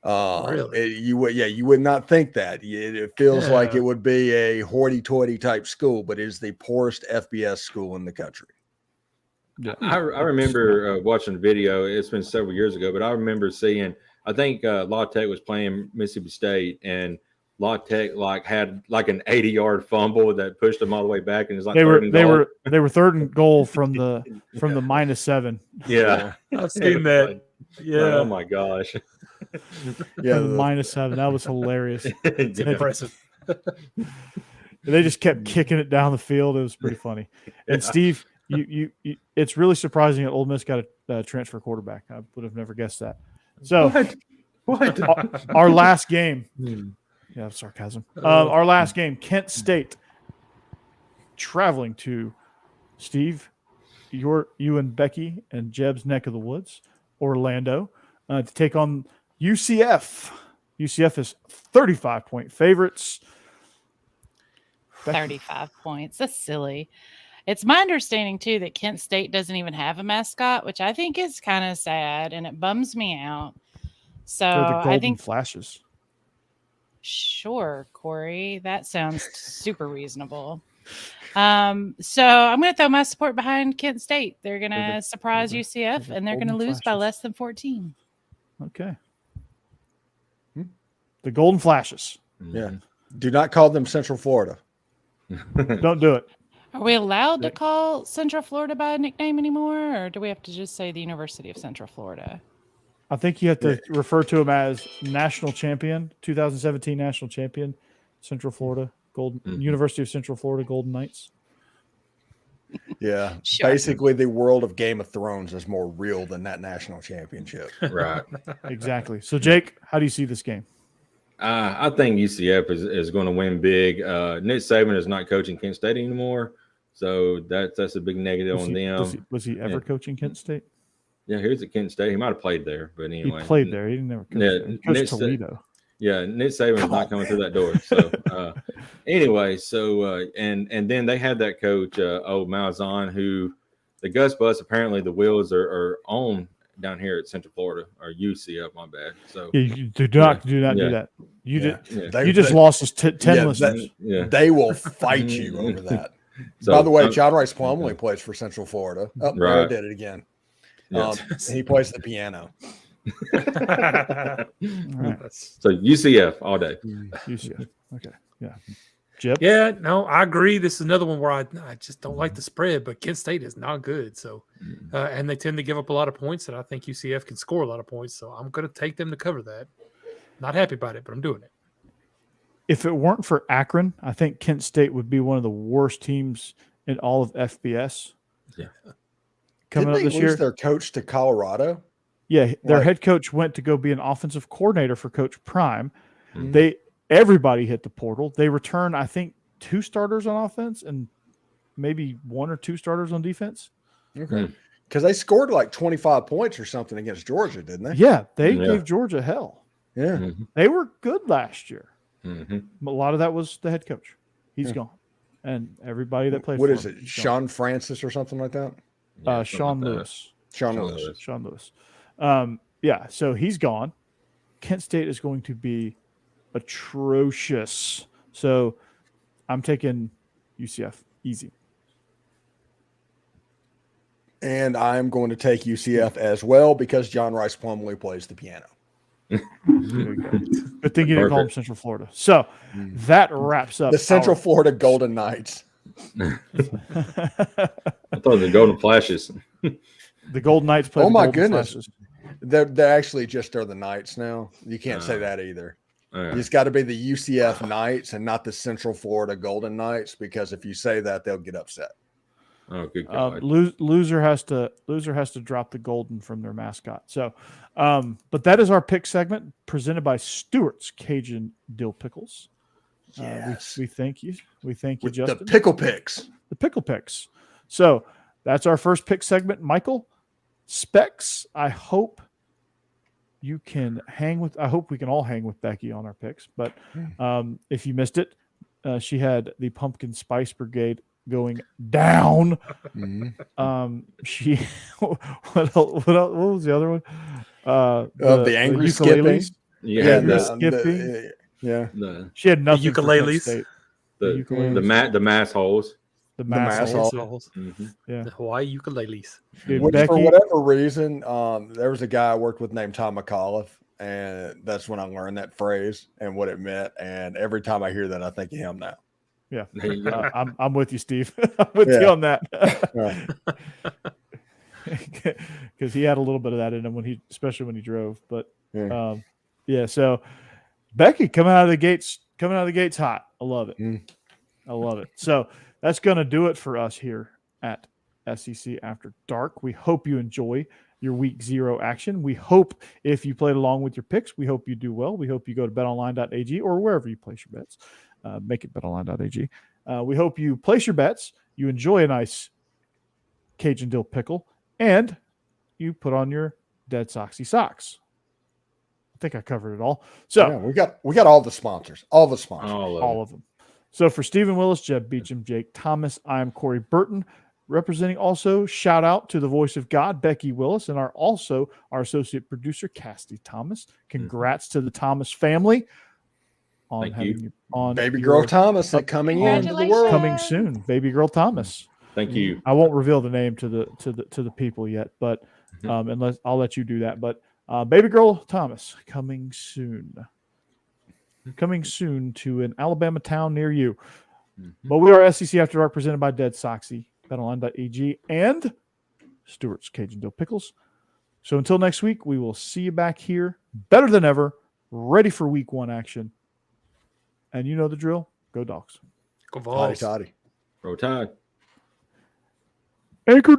Really? You would not think that. It feels like it would be a hoity-toity type school, but it is the poorest FBS school in the country. Yeah. I remember watching a video. It's been several years ago, but I remember seeing, I think La Tech was playing Mississippi State, and La Tech had an 80-yard fumble that pushed them all the way back, and it's like they were third and goal from the -7. Yeah, I've seen that. Yeah. Oh my gosh. Yeah, -7. That was hilarious. It's impressive. They just kept kicking it down the field. It was pretty funny. And Steve, you it's really surprising that Ole Miss got a transfer quarterback. I would have never guessed that. So What? Our last game. Yeah, sarcasm. Our last game, Kent State traveling to Steve, you and Becky and Jeb's neck of the woods, Orlando, to take on UCF. UCF is 35-point favorites. 35 points. That's silly. It's my understanding, too, that Kent State doesn't even have a mascot, which I think is kind of sad, and it bums me out. So They're the Golden I think Flashes. Sure, Corey. That sounds super reasonable. So I'm going to throw my support behind Kent State. They're going to surprise UCF, and they're going to lose by less than 14. Okay. The Golden Flashes. Yeah. Do not call them Central Florida. Don't do it. Are we allowed to call Central Florida by a nickname anymore, or do we have to just say the University of Central Florida? I think you have to refer to them as national champion, 2017 national champion, Central Florida, University of Central Florida Golden Knights. Yeah. Sure. Basically, the world of Game of Thrones is more real than that national championship. Right. Exactly. So, Jake, how do you see this game? I think UCF is going to win big. Nick Saban is not coaching Kent State anymore, so that's a big negative on them. Was he ever coaching Kent State? Yeah, here's at Kent State. He might have played there, but anyway, he played there. He didn't never coach there. He coached Toledo. Nick Saban's not coming through that door. So anyway, and then they had that coach, Malzahn, who the Gus Bus, apparently the wheels are on down here at Central Florida, or UCF, my bad. So you do not do that. You They just lost us 10 listeners. They will fight you over that. So, by the way, John Rice Plumlee plays for Central Florida. Oh, there I Right. did it again. Yeah. He plays the piano. All right. So UCF all day. UCF. Okay. Yeah. Jip? Yeah, no, I agree. This is another one where I just don't like the spread, but Kent State is not good. So, and they tend to give up a lot of points, and I think UCF can score a lot of points. So I'm going to take them to cover that. Not happy about it, but I'm doing it. If it weren't for Akron, I think Kent State would be one of the worst teams in all of FBS. Yeah. Coming up Didn't this they year. lose their coach to Colorado? Yeah, their head coach went to go be an offensive coordinator for Coach Prime. Mm-hmm. everybody hit the portal. They return, I think, 2 starters on offense and maybe 1 or 2 starters on defense. Okay. Because they scored like 25 points or something against Georgia, didn't they? Yeah, they gave Georgia hell. Yeah. Mm-hmm. They were good last year. Mm-hmm. A lot of that was the head coach. He's gone. And everybody that played What for is him, it? Sean Francis or something like that? Sean Lewis. Sean Lewis. Sean Lewis. Yeah, so he's gone. Kent State is going to be atrocious. So I'm taking UCF easy. And I'm going to take UCF as well because John Rice Plumlee plays the piano. There you go. Good thing you didn't call him Central Florida. So that wraps up the Central Florida Golden Knights. I thought the Golden Flashes. The Golden Knights play. Oh the my Golden goodness. Flashes. They're actually just are the Knights now. You can't say that either. It's got to be the UCF Knights and not the Central Florida Golden Knights, because if you say that, they'll get upset. Oh, good God. Loser has to drop the golden from their mascot. So, but that is our pick segment presented by Stewart's Cajun Dill Pickles. Yes. We thank you. We thank you, With Justin. the pickle picks. The pickle picks. So that's our first pick segment. Michael, Specs, I hope you can I hope we can all hang with Becky on our picks. But if you missed it, she had the Pumpkin Spice Brigade going down. She what was the other one? The angry skipping. Yeah, the skipping. Yeah. She had nothing. Ukuleles. The mass holes. The mass holes. Mm-hmm. Yeah. The Hawaii ukuleles. Dude, Which, Becky, for whatever reason, there was a guy I worked with named Tom McAuliffe, and that's when I learned that phrase and what it meant. And every time I hear that, I think of him now. yeah, I'm with you, Steve. I'm with you on that. Because he had a little bit of that in him especially when he drove. But so Becky coming out of the gates hot. I love it. I love it. So that's going to do it for us here at SEC After Dark. We hope you enjoy your week 0 action. We hope if you played along with your picks, we hope you do well. We hope you go to betonline.ag or wherever you place your bets. Make it betonline.ag. We hope you place your bets, you enjoy a nice Cajun dill pickle, and you put on your DeadSoxy socks. I think I covered it all. So we got all the sponsors. All of them. So for Stephen Willis, Jeb Beecham, Jake Thomas, I'm Corey Burton. Representing also, shout out to the voice of God, Becky Willis, and our associate producer, Cassidy Thomas. Congrats to the Thomas family on having you on baby girl Thomas coming into the world. Coming soon, baby girl Thomas. Thank you. I won't reveal the name to the people yet, but unless I'll let you do that. But baby girl Thomas coming soon. Coming soon to an Alabama town near you. But we are SEC After Dark presented by DeadSoxy, betonline.ag, and Stewart's Cajun Dill Pickles. So until next week, we will see you back here better than ever, ready for week 1 action. And you know the drill. Go Dogs. Go Vols. Toddy. Roll Tide. Anchor